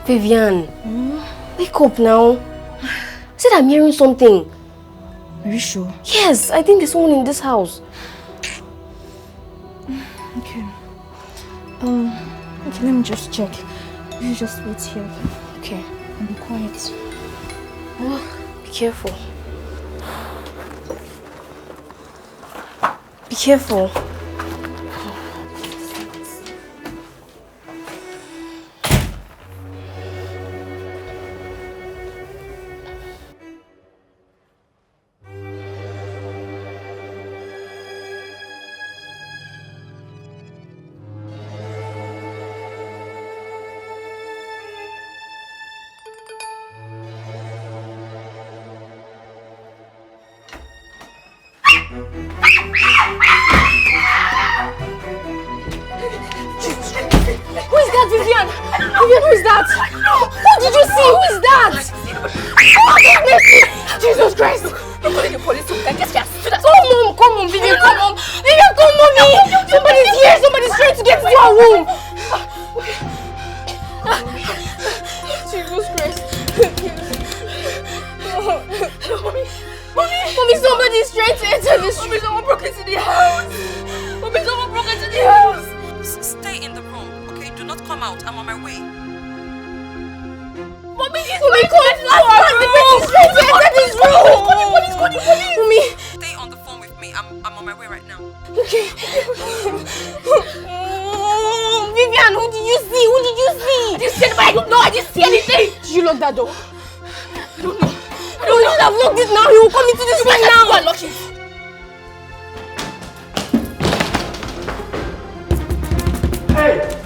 Vivian, wake up now. I said I'm hearing something. Are you sure? Yes, I think there's someone in this house. Okay. Okay, let me just check. You just wait here. Okay. And be quiet. Oh, be careful. Be careful. Who is that, Vivian? Vivian, who is that? Who did you see? Who is that? Oh, goodness! Jesus Christ! I'm calling the police. Come on, Vivian, come on. Vivian, come on, me. Somebody's here. Somebody's trying to get into our room. Jesus Christ. Mommy, somebody's trying to enter this room. Mommy, someone broke into the house. Mommy, someone broke into the house. Stay in the room, okay? Do not come out. I'm on my way. Mommy, come fast! The person's trying to enter this room! Police! Mommy! Stay on the phone with me. I'm on my way right now. Okay. Vivian, who did you see? I didn't see anybody. I don't know. I didn't see anything. Did you lock that door? I don't know. You should have locked it now. He will come into this room now. Go and lock it. Hey!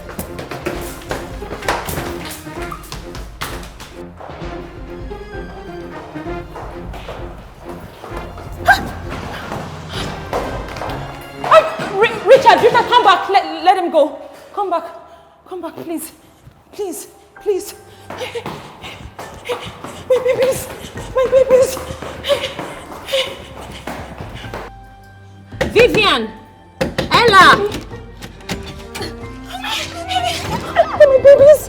Richard, come back. Let him go. Come back, please. Please. My babies. Vivian, Ella. My babies.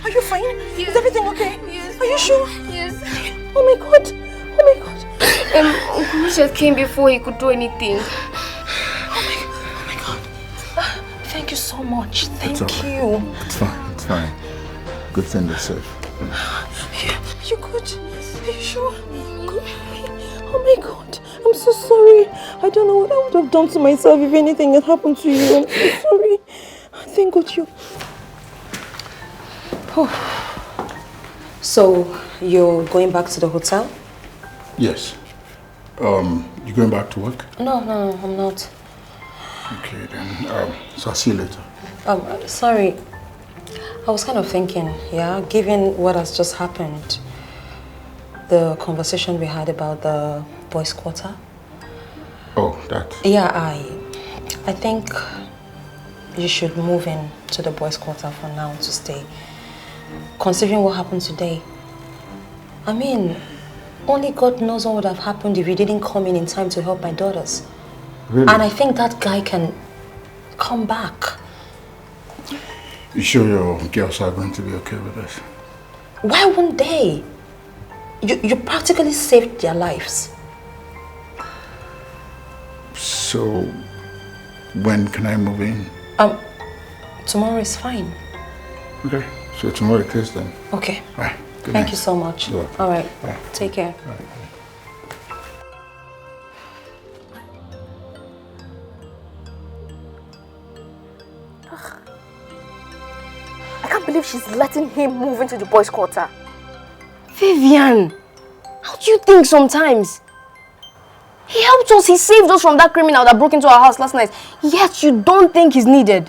Are you fine? Yes. Is everything okay? Yes. Are you sure? Yes. Oh my God. Uncle Richard came before he could do anything. Oh my God. Thank you so much. Thank you. It's fine. Good thing they're safe. Are you good? Are you sure? Oh my God. I'm so sorry. I don't know what I would have done to myself if anything had happened to you. I'm so sorry. Thank God you. Oh. So, you're going back to the hotel? Yes. You going back to work? No, I'm not. Okay, then. So I'll see you later. Sorry. I was kind of thinking, given what has just happened, the conversation we had about the boys' quarter. Oh, that. Yeah, I think you should move in to the boys' quarter for now to stay. Considering what happened today. I mean, only God knows what would have happened if you didn't come in time to help my daughters. Really? And I think that guy can come back. You sure your girls are going to be okay with this? Why wouldn't they? You practically saved their lives. So, when can I move in? Tomorrow is fine. Okay, so tomorrow it is then. Okay. All right. Good Thank night. you so much. You're welcome. All right. Bye. Take care. Bye. I can't believe she's letting him move into the boys' quarter. Vivian, how do you think sometimes? He helped us. He saved us from that criminal that broke into our house last night. Yet you don't think he's needed.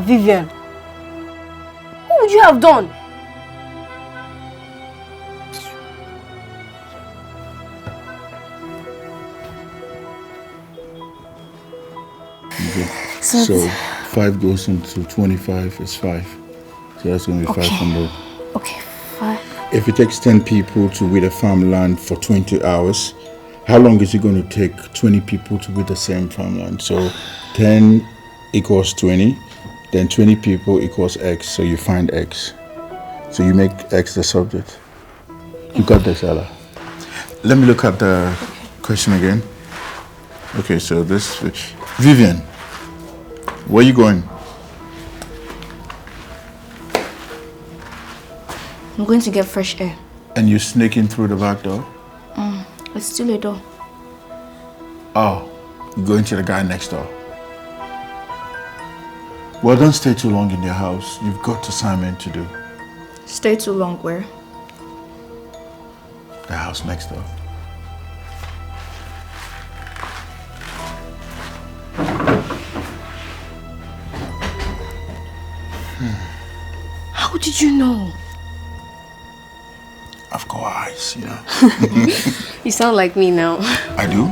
Vivian. What would you have done? Okay. So 5 goes into 25 is 5. So that's going to be 500. Okay, 5. If it takes 10 people to weed a farmland for 20 hours, how long is it going to take 20 people to weed the same farmland? So 10 equals 20, then 20 people equals X, so you find X. So you make X the subject. You got this, Ella. Let me look at the question again. Okay, so this, Vivian, where are you going? I'm going to get fresh air. And you sneaking through the back door? It's still a door. Oh, you're going to the guy next door. Well, don't stay too long in their house. You've got assignment to do. Stay too long where? The house next door. How did you know? I've got eyes, you know. You sound like me now. I do?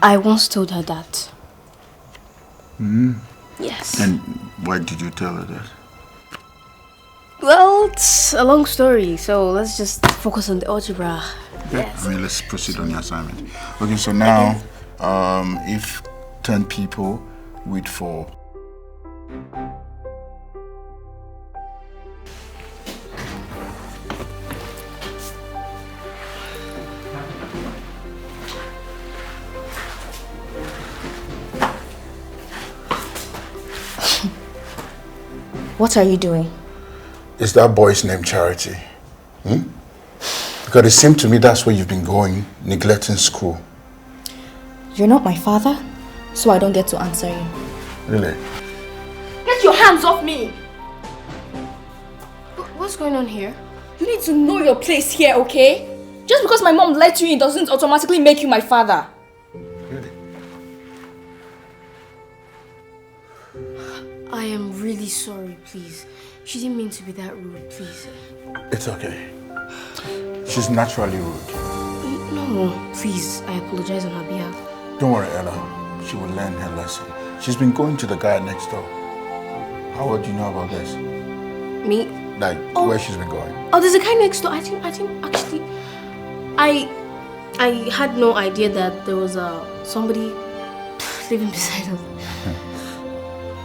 I once told her that. Yes. And why did you tell her that? Well, it's a long story, so let's just focus on the algebra. Okay. Yes. I mean, let's proceed on your assignment. Okay, so now, if 10 people with 4. What are you doing? Is that boy's name Charity? Because it seemed to me that's where you've been going, neglecting school. You're not my father, so I don't get to answer you. Really? Get your hands off me! What's going on here? You need to know your place here, okay? Just because my mom let you in doesn't automatically make you my father. Really? I am really sorry, please. She didn't mean to be that rude, please. It's okay. She's naturally rude. No, please, I apologize on her behalf. Don't worry, Ella. She will learn her lesson. She's been going to the guy next door. How would you know about this? Me? Like, where she's been going? Oh, there's a guy next door. I think actually, I had no idea that there was somebody living beside us.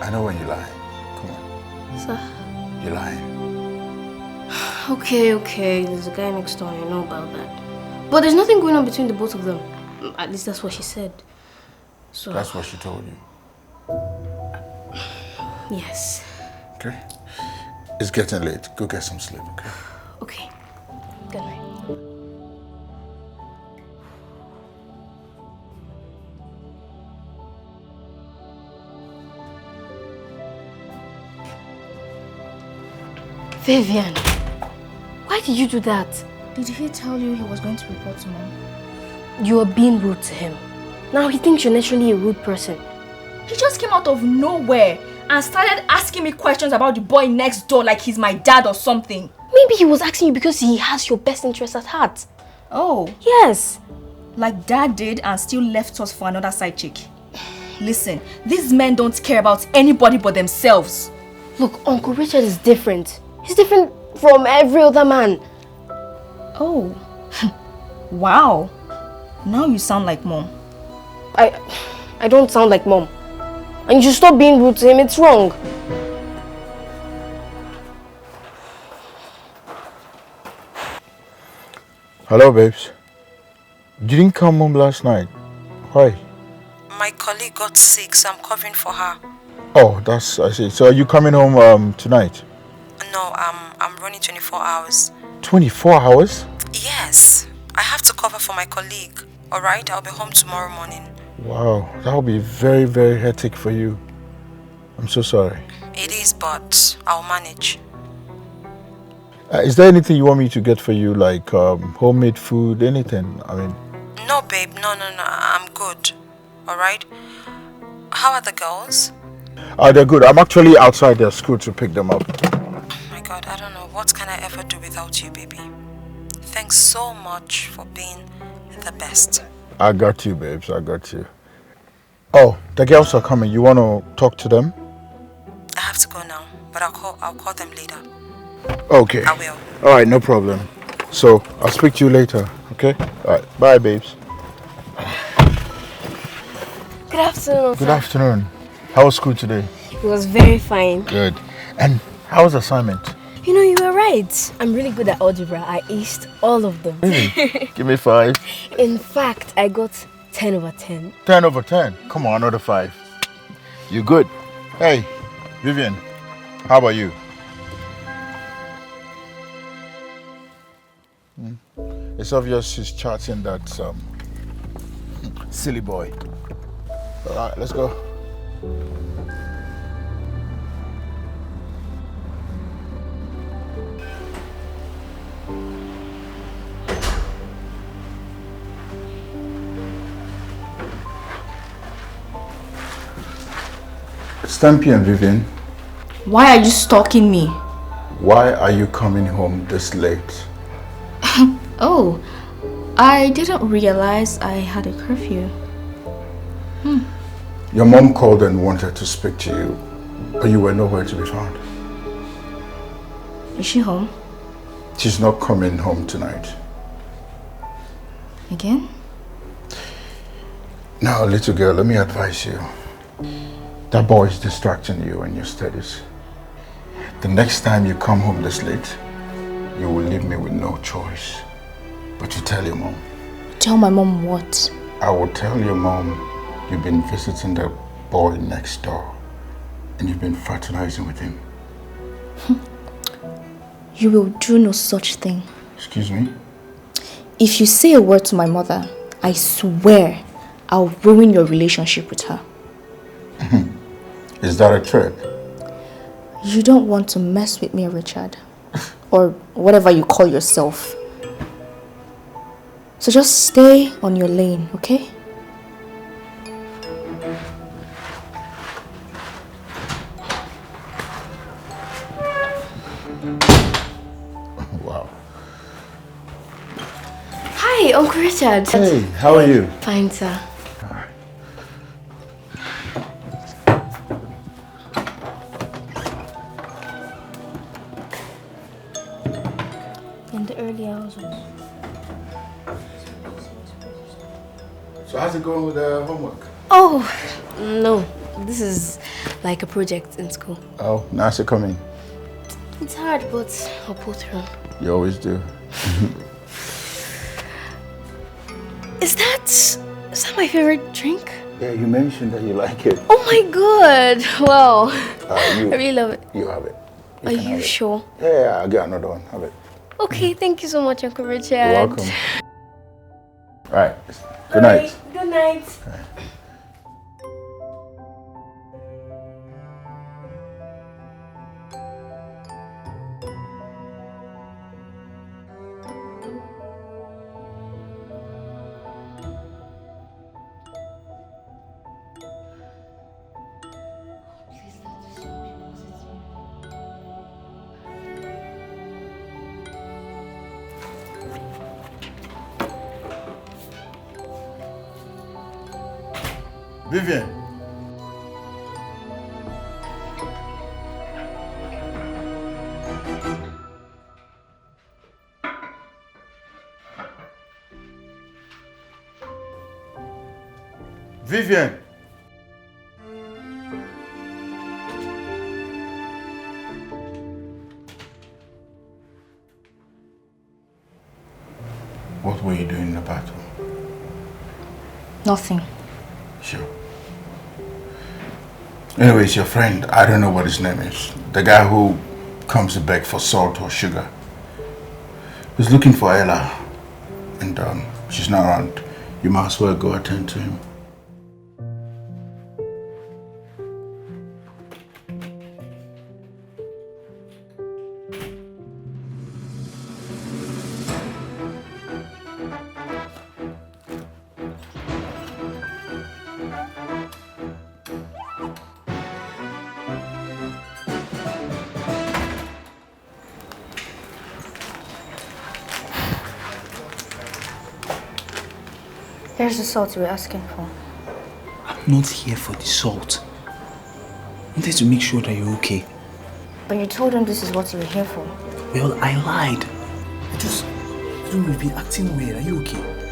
I know when you lie. Come on. Sir? You're lying. Okay. There's a guy next door. I know about that. But there's nothing going on between the both of them. At least that's what she said. So. That's what she told you. Yes. Okay. It's getting late. Go get some sleep, okay? Okay. Good night. Vivian, why did you do that? Did he tell you he was going to report to Mom? You are being rude to him. Now he thinks you're naturally a rude person. He just came out of nowhere and started asking me questions about the boy next door like he's my dad or something. Maybe he was asking you because he has your best interest at heart. Oh. Yes. Like Dad did and still left us for another side chick. Listen, these men don't care about anybody but themselves. Look, Uncle Richard is different. He's different from every other man. Oh. Wow. Now you sound like Mom. I don't sound like Mom. And you should stop being rude to him. It's wrong. Hello, babes. You didn't come home last night. Why? My colleague got sick, so I'm covering for her. Oh, I see. So are you coming home tonight? No, I'm running 24 hours. 24 hours? Yes. I have to cover for my colleague. Alright, I'll be home tomorrow morning. Wow, that will be very, very hectic for you. I'm so sorry. It is, but I'll manage. Is there anything you want me to get for you, like homemade food, anything? I mean... No, babe. No. I'm good. Alright? How are the girls? They're good. I'm actually outside their school to pick them up. Oh my God, I don't know. What can I ever do without you, baby? Thanks so much for being the best. I got you, babes. I got you. Oh, the girls are coming. You want to talk to them? I have to go now, but I'll call them later. Okay. I will. All right, no problem. So I'll speak to you later. Okay. All right. Bye, babes. Good afternoon. Good afternoon. How was school today? It was very fine. Good. And how was assignment? You know, you were right. I'm really good at algebra. I aced all of them. Really? Give me 5. In fact, I got 10 over 10. 10 over 10. Come on, another 5. You good? Hey, Vivian. How about you? It's obvious she's chatting that silly boy. All right, let's go. It's 10 p.m., Vivian. Why are you stalking me? Why are you coming home this late? Oh, I didn't realize I had a curfew. Your mom called and wanted to speak to you, but you were nowhere to be found. Is she home? She's not coming home tonight. Again? Now, little girl, let me advise you. That boy is distracting you in your studies. The next time you come home this late, you will leave me with no choice but to tell your mom. Tell my mom what? I will tell your mom you've been visiting the boy next door and you've been fraternizing with him. You will do no such thing. Excuse me? If you say a word to my mother, I swear I'll ruin your relationship with her. Is that a threat? You don't want to mess with me, Richard. Or whatever you call yourself. So just stay on your lane, okay? Wow. Hi, Uncle Richard. Hey, how are you? Fine, sir. In the early hours. So how's it going with the homework? Oh, no. This is like a project in school. Oh, nice to come in. It's hard, but I'll pull through. You always do. Is that my favorite drink? Yeah, you mentioned that you like it. Oh my god! Wow. I You, really love it. you have it. Are can you have it. sure? Yeah, I'll get another one. Have it. Okay, thank you so much, Uncle Richard. You're welcome. All right. Good night. Good night. Vivian. Vivian. What were you doing in the bathroom? Nothing. Sure. Anyways, your friend, I don't know what his name is. The guy who comes to beg for salt or sugar. He's looking for Ella. And she's not around. You might as well go attend to him. Here's the salt you were asking for. not here for the salt. I wanted to make sure that you're okay. But you told him this is what you were here for. Well, I lied. I don't know, you've been acting weird. Are you okay?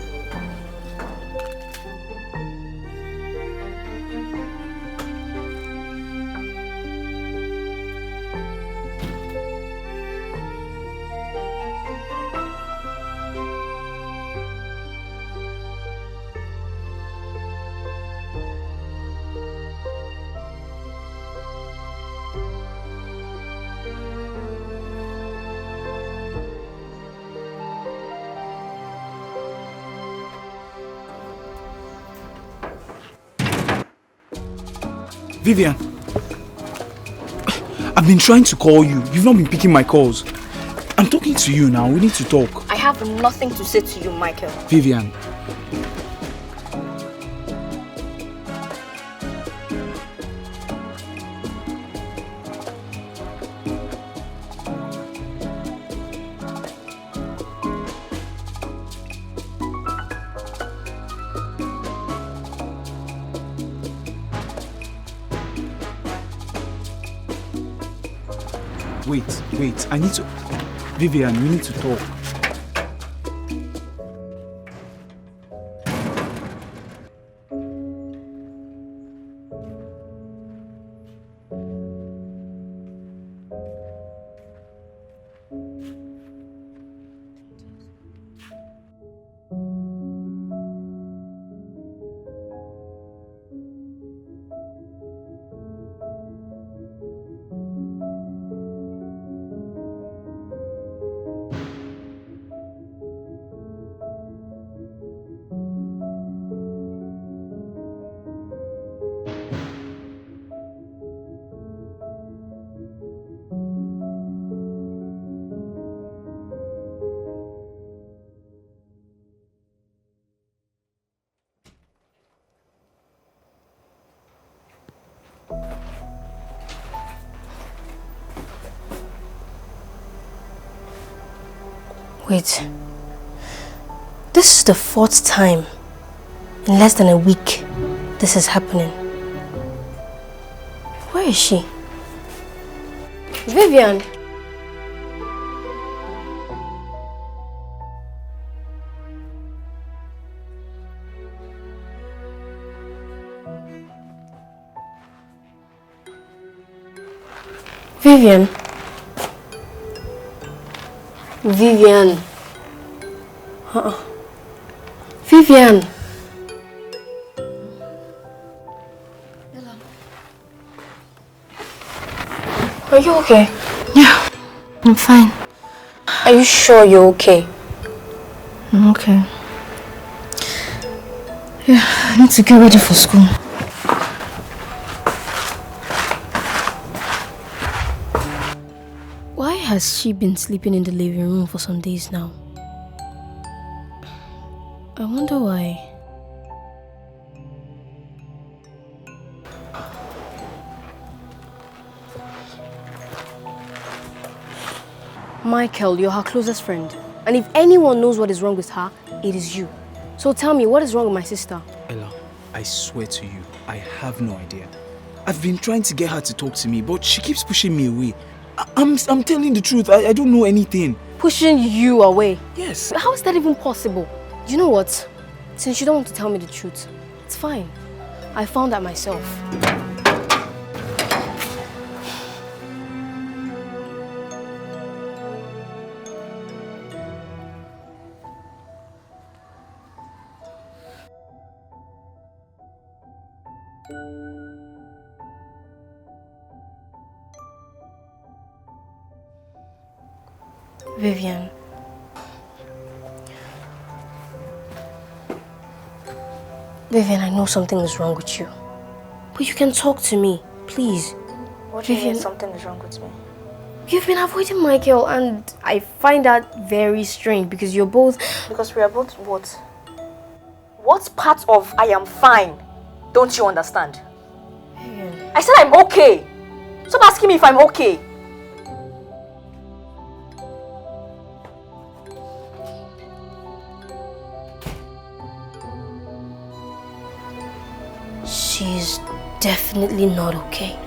Vivian, I've been trying to call you. You've not been picking my calls. I'm talking to you now. We need to talk. I have nothing to say to you, Michael. Vivian. Wait, I need to... Vivian, we need to talk. Wait. This is the 4th time in less than a week this is happening. Where is she? Vivian! Vivian. Vivian. Vivian. Are you okay? Yeah, I'm fine. Are you sure you're okay? I'm okay. Yeah, I need to get ready for school. Why has she been sleeping in the living room for some days now? I wonder why. Michael, you're her closest friend. And if anyone knows what is wrong with her, it is you. So tell me, what is wrong with my sister? Ella, I swear to you, I have no idea. I've been trying to get her to talk to me, but she keeps pushing me away. I'm telling the truth, I don't know anything. Pushing you away? Yes. How is that even possible? You know what? Since you don't want to tell me the truth, it's fine. I found out myself. Vivian. Vivian, I know something is wrong with you. But you can talk to me, please. What do you mean something is wrong with me? You've been avoiding Michael and I find that very strange because you're both... Because we are both what? What part of I am fine don't you understand? Vivian. I said I'm okay. Stop asking me if I'm okay. She's definitely not okay.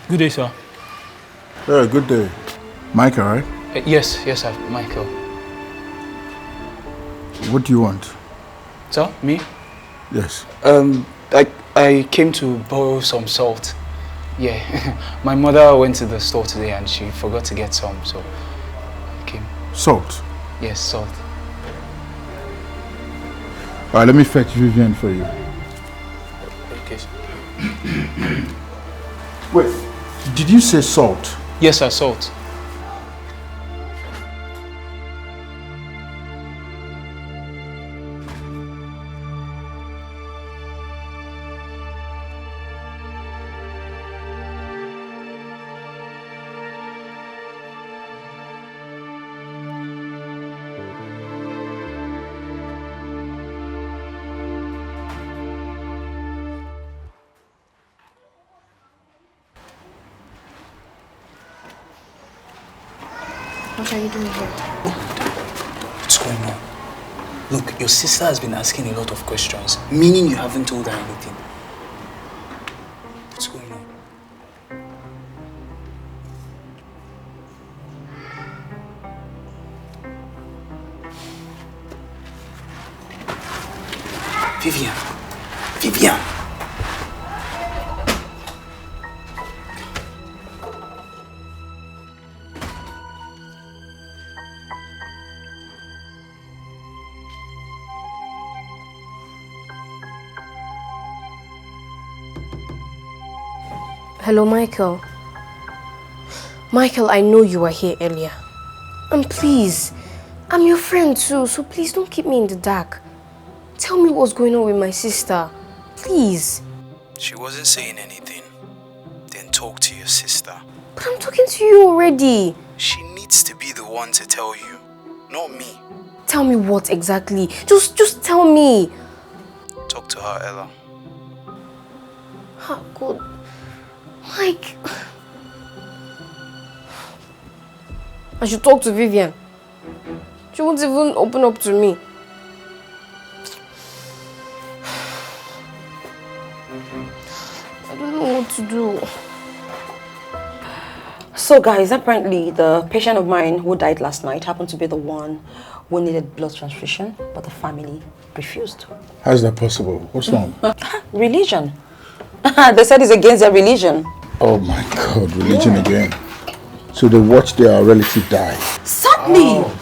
Good day, sir. Yeah, good day. Michael, right? Yes, sir, Michael. What do you want? Sir, me? Yes. I came to borrow some salt. Yeah, my mother went to the store today and she forgot to get some, so I came. Salt? Yes, salt. Alright, let me fetch Vivian for you. Okay, sir. Wait, did you say salt? Yes, sir, salt. What are you doing here? What's going on? Look, your sister has been asking a lot of questions, meaning you haven't told her anything. What's going on? Vivian! Hello, Michael. Michael, I know you were here earlier. And please, I'm your friend too, so please don't keep me in the dark. Tell me what's going on with my sister. Please. She wasn't saying anything. Then talk to your sister. But I'm talking to you already. She needs to be the one to tell you, not me. Tell me what exactly? Just tell me. Talk to her, Ella. Oh, God. Mike. I should talk to Vivian. She won't even open up to me. I don't know what to do. So guys, apparently the patient of mine who died last night happened to be the one who needed blood transfusion, but the family refused. How is that possible? What's wrong? Religion. They said it's against their religion. Oh my God, religion again. So they watched their relative die. Sadly! Oh.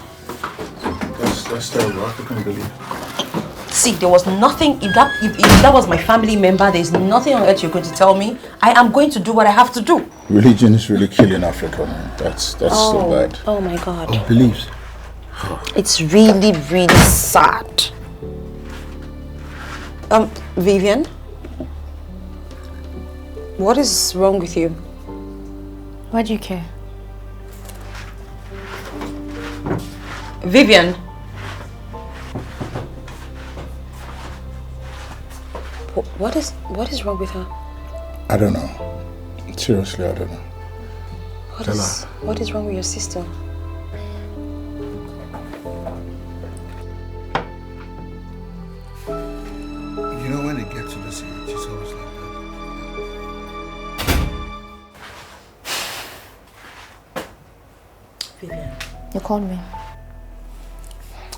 That's terrible. I can't believe it. See, there was nothing, if that was my family member, there's nothing on earth you're going to tell me. I am going to do what I have to do. Religion is really killing Africa, man. That's so bad. Oh my God. Beliefs. It's really, really sad. Vivian? What is wrong with you? Why do you care? Vivian? What is wrong with her? I don't know. Seriously, I don't know. What is wrong with your sister? You know, when it gets to this age, it's always like that. Vivian. You called me.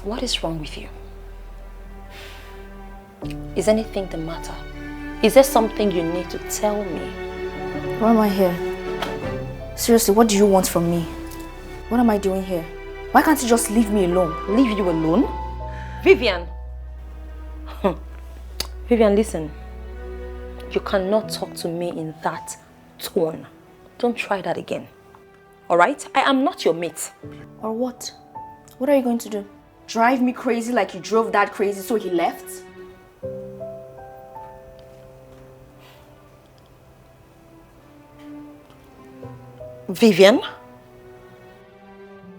What is wrong with you? Is anything the matter? Is there something you need to tell me? Why am I here? Seriously, what do you want from me? What am I doing here? Why can't you just leave me alone? Leave you alone? Vivian! Vivian, listen. You cannot talk to me in that tone. Don't try that again. Alright? I am not your mate. Or what? What are you going to do? Drive me crazy like you drove Dad crazy so he left? Vivian?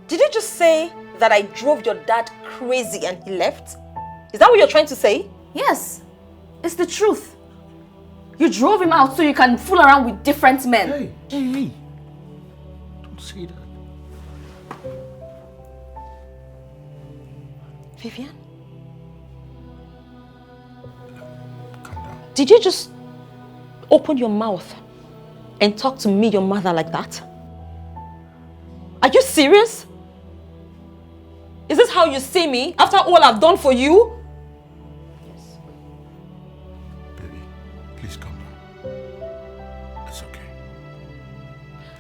Did you just say that I drove your dad crazy and he left? Is that what you're trying to say? Yes. It's the truth. You drove him out so you can fool around with different men. Hey. Don't Don't say that. Vivian? Calm down. Did you just open your mouth and talk to me, your mother, like that? Are you serious? Is this how you see me after all I've done for you? Yes. Baby, please calm down. It's okay.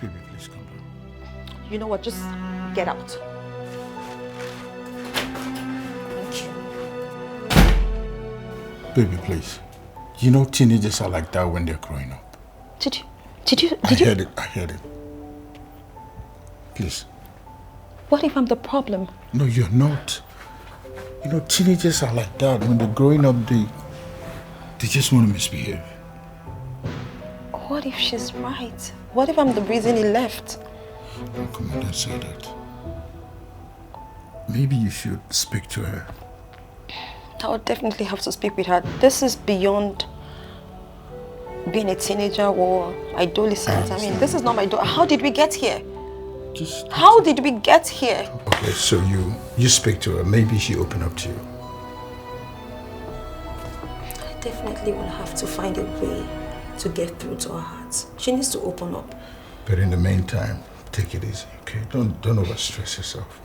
Baby, please calm down. You know what? Just get out. Thank you. Baby, please. You know teenagers are like that when they're growing up. Did you? I heard it. Please. What if I'm the problem? No, you're not. You know, teenagers are like that. When they're growing up, they just want to misbehave. What if she's right? What if I'm the reason he left? Oh, come on, don't say that. Maybe you should speak to her. I would definitely have to speak with her. This is beyond being a teenager or adolescent. I mean, this is not my daughter. How did we get here? How did we get here? Okay, so you speak to her. Maybe she open up to you. I definitely will have to find a way to get through to her heart. She needs to open up. But in the meantime, take it easy, okay? Don't overstress yourself.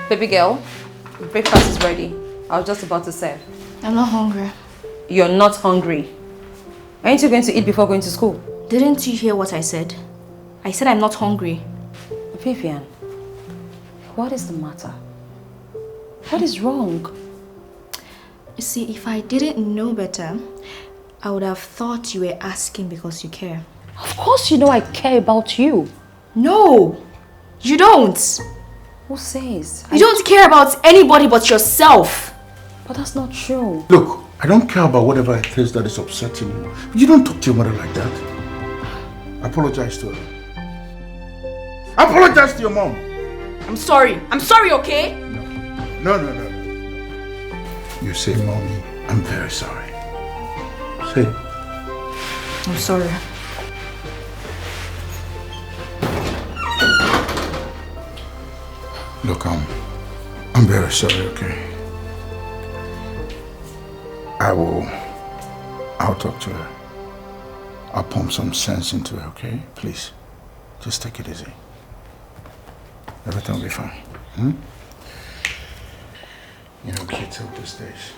Baby girl, breakfast is ready. I was just about to serve. I'm not hungry. You're not hungry. Aren't you going to eat before going to school? Didn't you hear what I said? I said I'm not hungry. Vivian, what is the matter? What is wrong? You see, if I didn't know better, I would have thought you were asking because you care. Of course you know I care about you. No, you don't. Who says? You don't care about anybody but yourself. But that's not true. Look, I don't care about whatever it is that is upsetting you. You don't talk to your mother like that. Apologize to her. Apologize to your mom. I'm sorry. I'm sorry, okay? No. You say, Mommy, I'm very sorry. Say it. I'm sorry. Look, I'm very sorry, okay? I'll talk to her. I'll pump some sense into her, okay? Please, just take it easy. Everything will be fine. You know, kids of these days.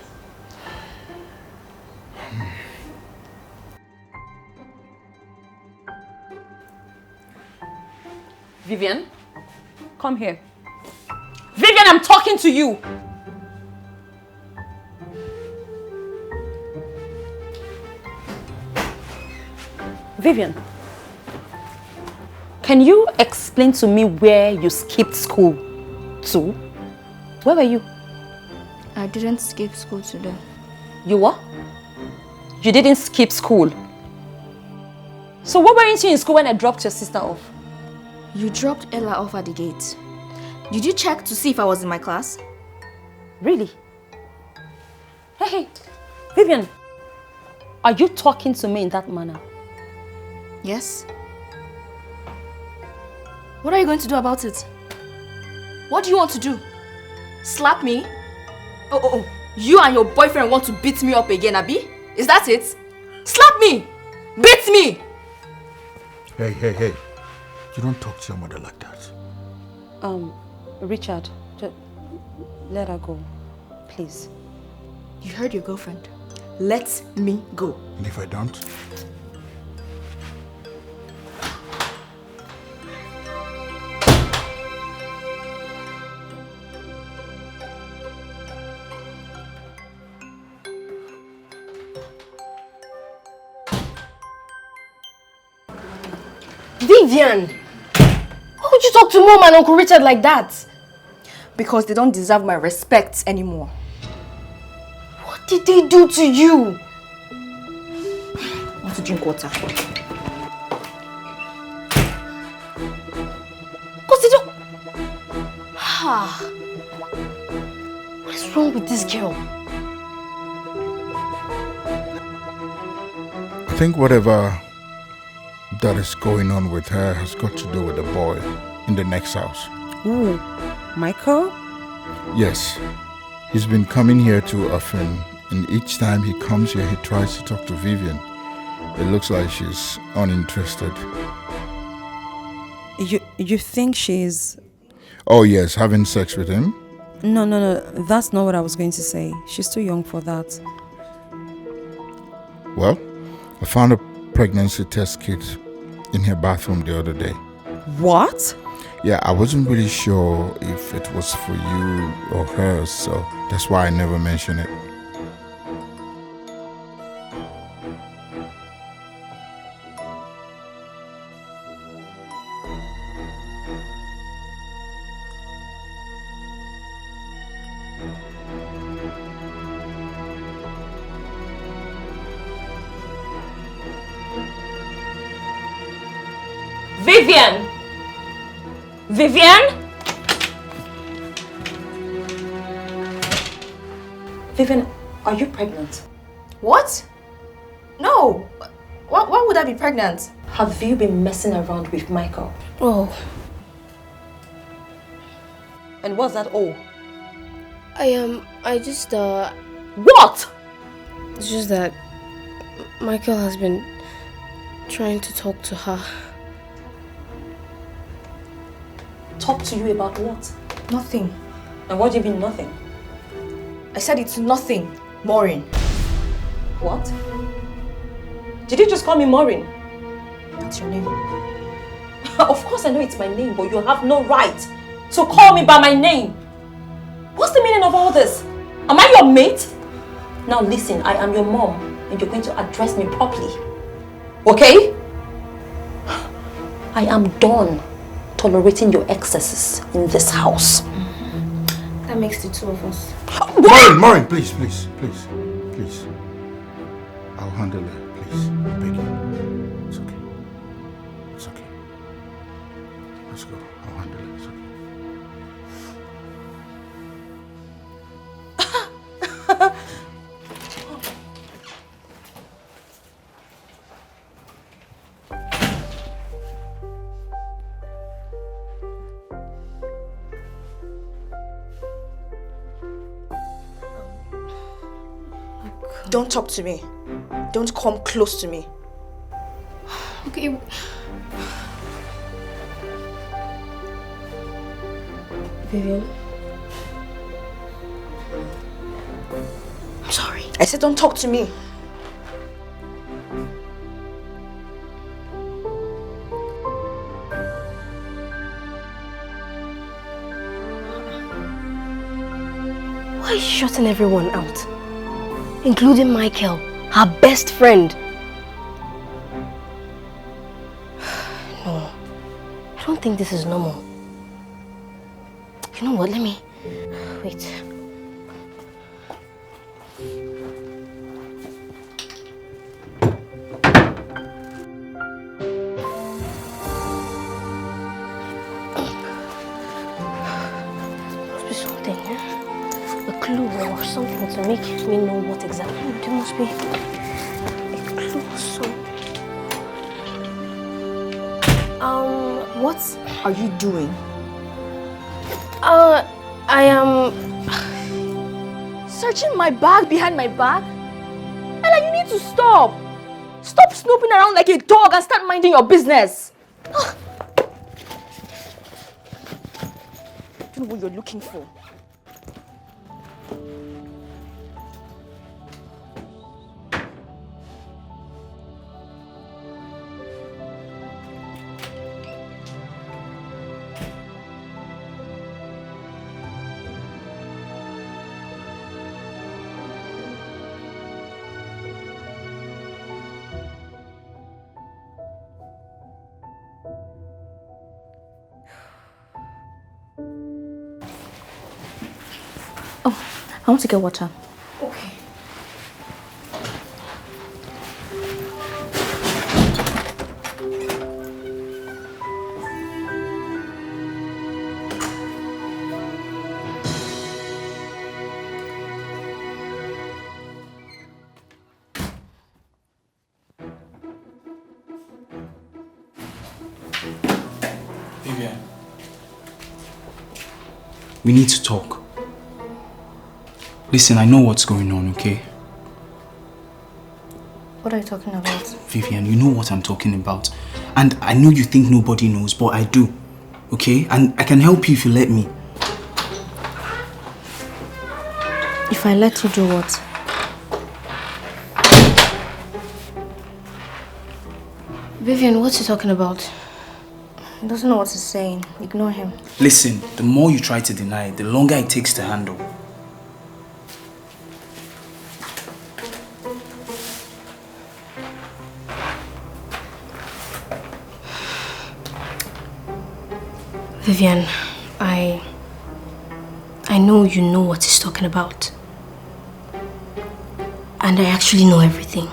Vivian, come here. Vivian, I'm talking to you. Vivian, can you explain to me where you skipped school to? Where were you? I didn't skip school today. You what? You didn't skip school. So what weren't you in school when I dropped your sister off? You dropped Ella off at the gate. Did you check to see if I was in my class? Really? Hey, Vivian, are you talking to me in that manner? Yes. What are you going to do about it? What do you want to do? Slap me? Oh, you and your boyfriend want to beat me up again, Abi? Is that it? Slap me! Beat me! Hey. You don't talk to your mother like that. Richard, just let her go, please. You heard your girlfriend. Let me go. And if I don't? Vivian! Why would you talk to Mom and Uncle Richard like that? Because they don't deserve my respect anymore. What did they do to you? I want to drink water. Because What is wrong with this girl? I think whatever that is going on with her has got to do with the boy in the next house. Ooh, Michael? Yes. He's been coming here too often, and each time he comes here, he tries to talk to Vivian. It looks like she's uninterested. You think she's... Oh yes, having sex with him? No, that's not what I was going to say. She's too young for that. Well, I found a pregnancy test kit in her bathroom the other day. What? Yeah, I wasn't really sure if it was for you or her, so that's why I never mentioned it. Vivian! Vivian? Vivian, are you pregnant? What? No. Why would I be pregnant? Have you been messing around with Michael? Oh, And what's that all? I just, What? it's just that Michael has been trying to talk to her. Talk to you about what? Nothing. And what do you mean nothing? I said it's nothing, Maureen. What? Did you just call me Maureen? That's your name. Of course I know it's my name, but you have no right to call me by my name. What's the meaning of all this? Am I your mate? Now listen, I am your mom, and you're going to address me properly. Okay? I am done tolerating your excesses in this house. That makes the two of us. Maureen, please. I'll handle it, please. I beg you. It's okay. It's okay. Let's go. I'll handle it. It's okay. Don't talk to me. Don't come close to me. Okay. Vivian. I'm sorry. I said don't talk to me. Why is she shutting everyone out? Including Michael, her best friend. No, I don't think this is normal. You know what, let me... Wait. Must be something, eh? A clue or something to make me know what exactly. There must be a clue or something. What are you doing? I am... Searching my bag behind my back? Ella, you need to stop. Stop snooping around like a dog and start minding your business. I don't know what you're looking for. I want to get water. Okay. Vivian. We need to talk. Listen, I know what's going on, okay? What are you talking about? Vivian, you know what I'm talking about. And I know you think nobody knows, but I do. Okay? And I can help you if you let me. If I let you do what? Vivian, what's he talking about? He doesn't know what he's saying. Ignore him. Listen, the more you try to deny it, the longer it takes to handle. Vivian, I know you know what he's talking about. And I actually know everything.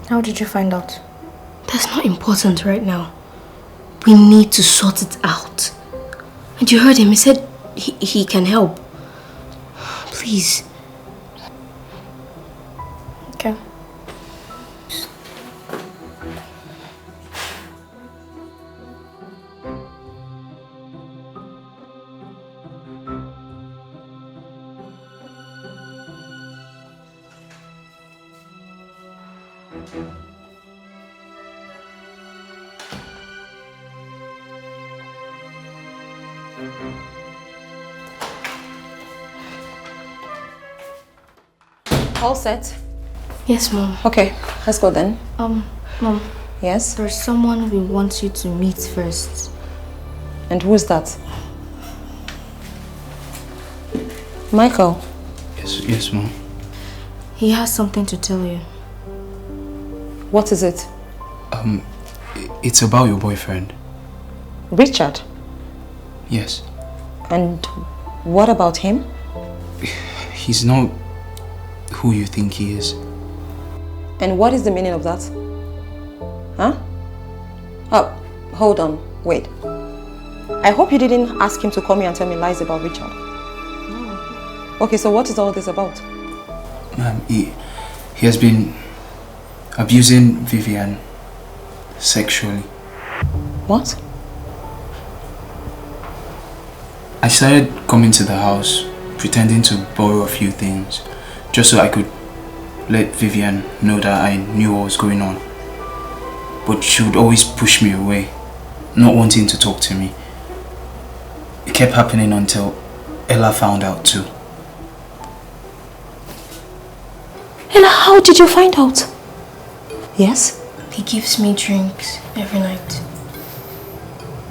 How did you find out? That's not important right now. We need to sort it out. And you heard him, he said he can help. Please. Okay. All set? Yes, Mom. Okay, let's go then. Mom. Yes? There's someone we want you to meet first. And who's that? Michael. Yes, Mom. He has something to tell you. What is it? It's about your boyfriend. Richard. Yes. And what about him? He's not who you think he is. And what is the meaning of that? Huh? Oh, hold on. Wait. I hope you didn't ask him to call me and tell me lies about Richard. No. Okay, so what is all this about? Ma'am, he has been abusing Vivian sexually. What? I started coming to the house, pretending to borrow a few things, just so I could let Vivian know that I knew what was going on. But she would always push me away, not wanting to talk to me. It kept happening until Ella found out too. Ella, how did you find out? Yes? He gives me drinks every night.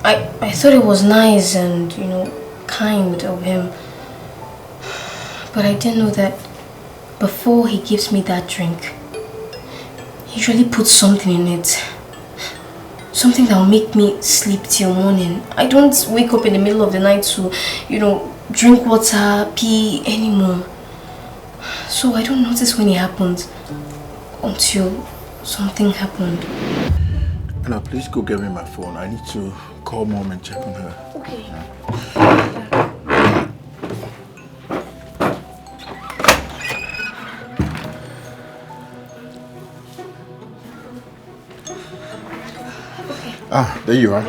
I thought it was nice and, you know, kind of him. But I didn't know that before he gives me that drink, he usually puts something in it. Something that will make me sleep till morning. I don't wake up in the middle of the night to, you know, drink water, pee anymore. So I don't notice when it happens until something happened. Now please go get me my phone. I need to call Mom and check on her. Okay. Ah, there you are.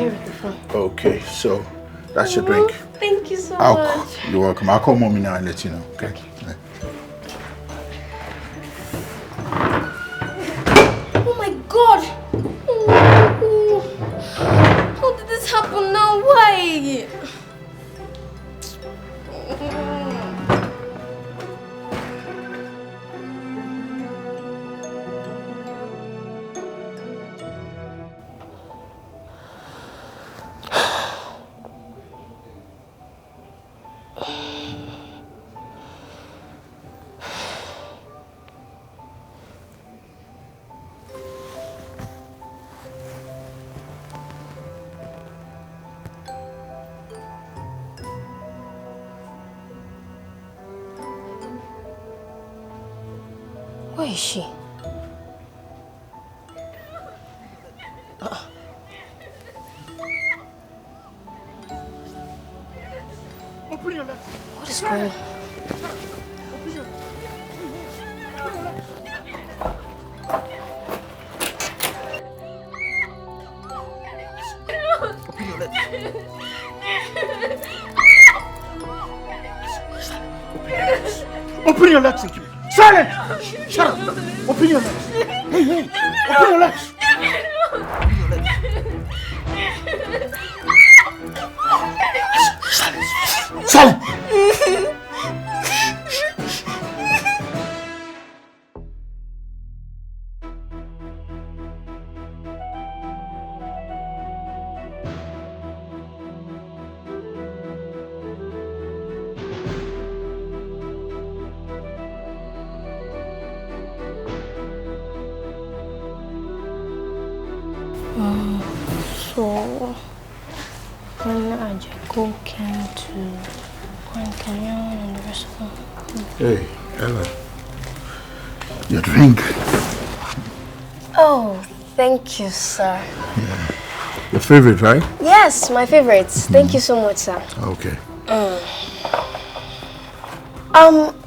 Okay, so that's your drink. Thank you so much. You're welcome. I'll call Mommy now and let you know. Okay. Oh my God! How did this happen now? Why? Where is she? What is going on? Open your legs and keep it. Silent! Shut up! Open your legs. Hey, hey! Open your legs. Open your legs. Silence! Silence! So, when Ajako came to Grand Canyon and the rest of them. Hey, Ella. Your drink. Oh, thank you, sir. Yeah. Your favorite, right? Yes, my favorite. Thank you so much, sir. Okay.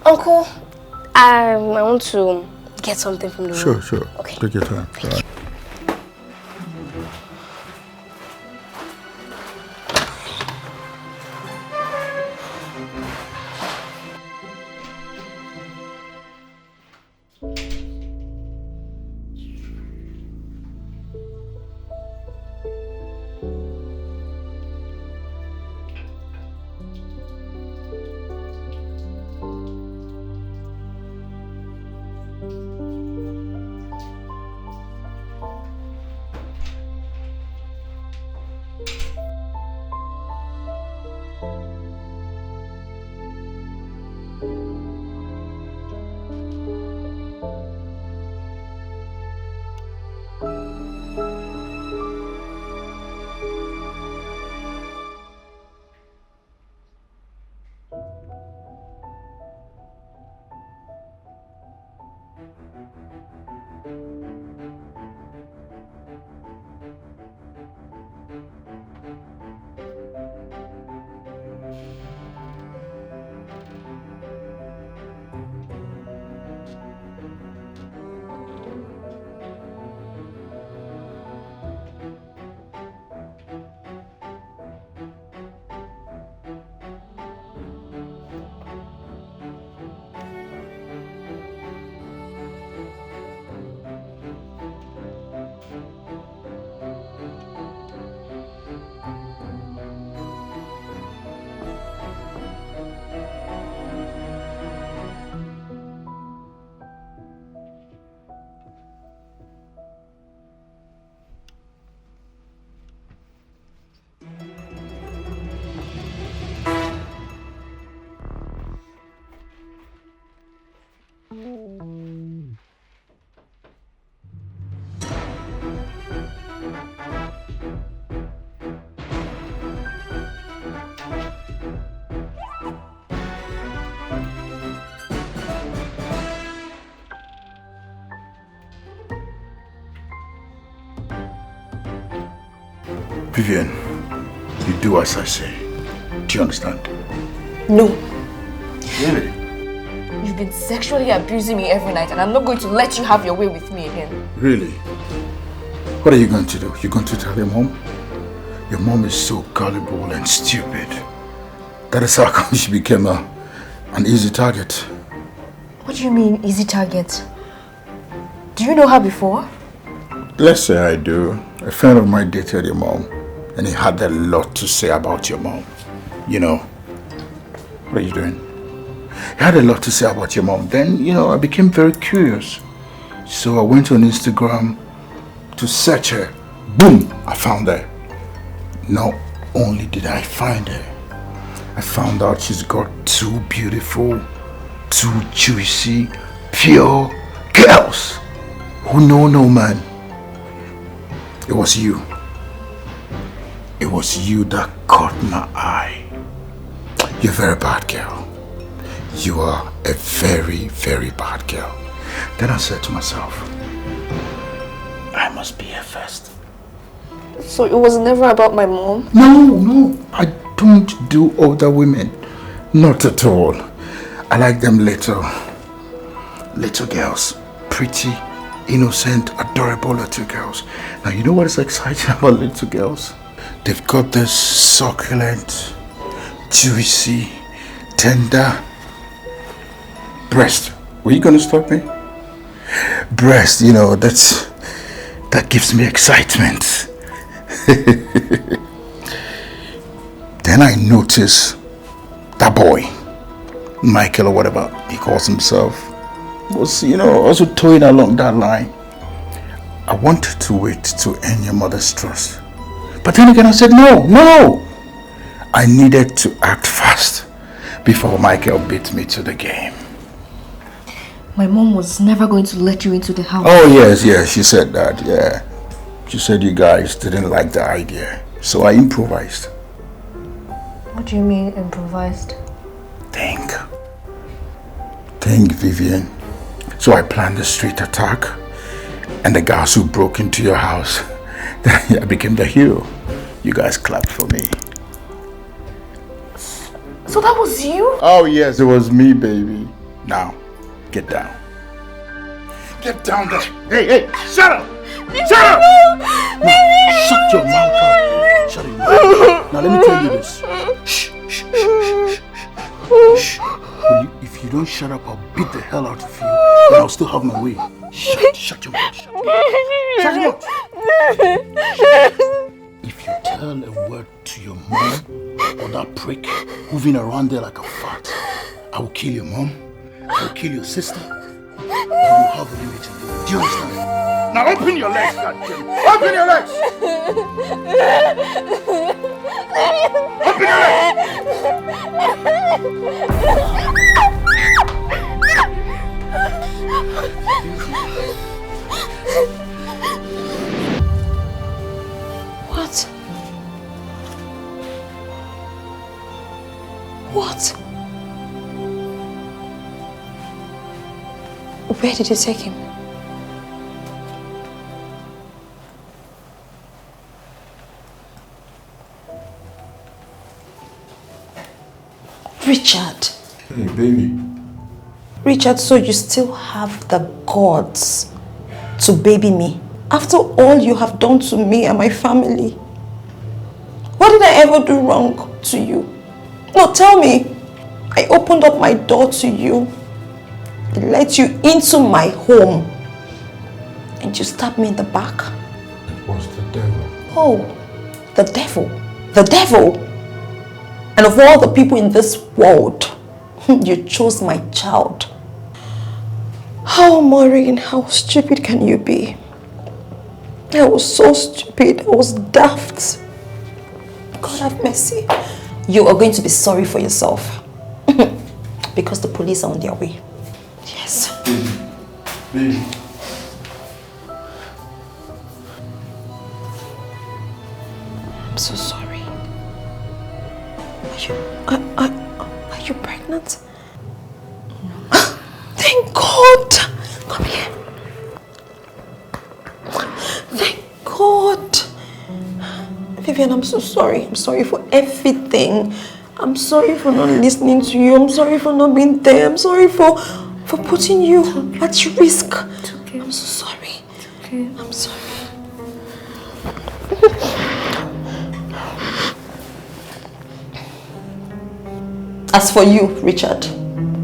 Uncle, I want to get something from the room. Sure, sure. Okay. Take your time. Thank you. Vivian, you do as I say. Do you understand? No. Really? You've been sexually abusing me every night and I'm not going to let you have your way with me again. Really? What are you going to do? You're going to tell your mom? Your mom is so gullible and stupid. That is how come she became an easy target. What do you mean, easy target? Do you know her before? Let's say I do. A friend of mine dated your mom, and he had a lot to say about your mom. You know, what are you doing? He had a lot to say about your mom. Then, you know, I became very curious. So I went on Instagram to search her. Boom! I found her. Not only did I find her, I found out she's got two beautiful, two juicy, pure girls who know no man. It was you. It was you that caught my eye. You're a very bad girl. You are a very, very bad girl. Then I said to myself, I must be her first. So it was never about my mom? No. I don't do older women. Not at all. I like them little girls. Pretty, innocent, adorable little girls. Now, you know what is exciting about little girls? They've got this succulent, juicy, tender breast. Were you gonna stop me? Breast, you know, that gives me excitement. Then I notice that boy, Michael or whatever he calls himself, was, you know, also towing along that line. I wanted to wait to earn your mother's trust. But then again I said no. I needed to act fast before Michael beat me to the game. My mom was never going to let you into the house. Oh yes, she said that, yeah. She said you guys didn't like the idea. So I improvised. What do you mean improvised? Think, Vivian. So I planned a street attack, and the guys who broke into your house, I became the hero. You guys clapped for me. So that was you? Oh yes, it was me, baby. Now, get down. Get down there. Hey, shut up! Shut up! Now, shut your mouth up. Shut it. Now let me tell you this. Shh. If you don't shut up, I'll beat the hell out of you, and I'll still have my way. Shut your mouth. Shut your mouth. If you tell a word to your mom or that prick moving around there like a fart, I will kill your mom, I will kill your sister, and you'll have a unit to do. Do you understand? Now open your legs, goddammit. Open your legs! Open your legs! What? Where did you take him? Richard. Hey, baby. Richard, so you still have the guts to baby me? After all you have done to me and my family? What did I ever do wrong to you? No, tell me. I opened up my door to you. I let you into my home. And you stabbed me in the back. It was the devil. Oh, the devil. The devil. And of all the people in this world, you chose my child. How, Maureen, how stupid can you be? I was so stupid. I was daft. God have mercy. You are going to be sorry for yourself. Because the police are on their way. Yes. Baby. I'm so sorry. Are you pregnant? No. Thank God. Come here. Thank God. Vivian, I'm so sorry. I'm sorry for everything. I'm sorry for not listening to you. I'm sorry for not being there. I'm sorry for putting you at risk. It's okay. I'm so sorry. It's okay. I'm sorry. As for you, Richard,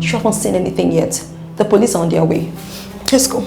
you haven't seen anything yet. The police are on their way. Let's go.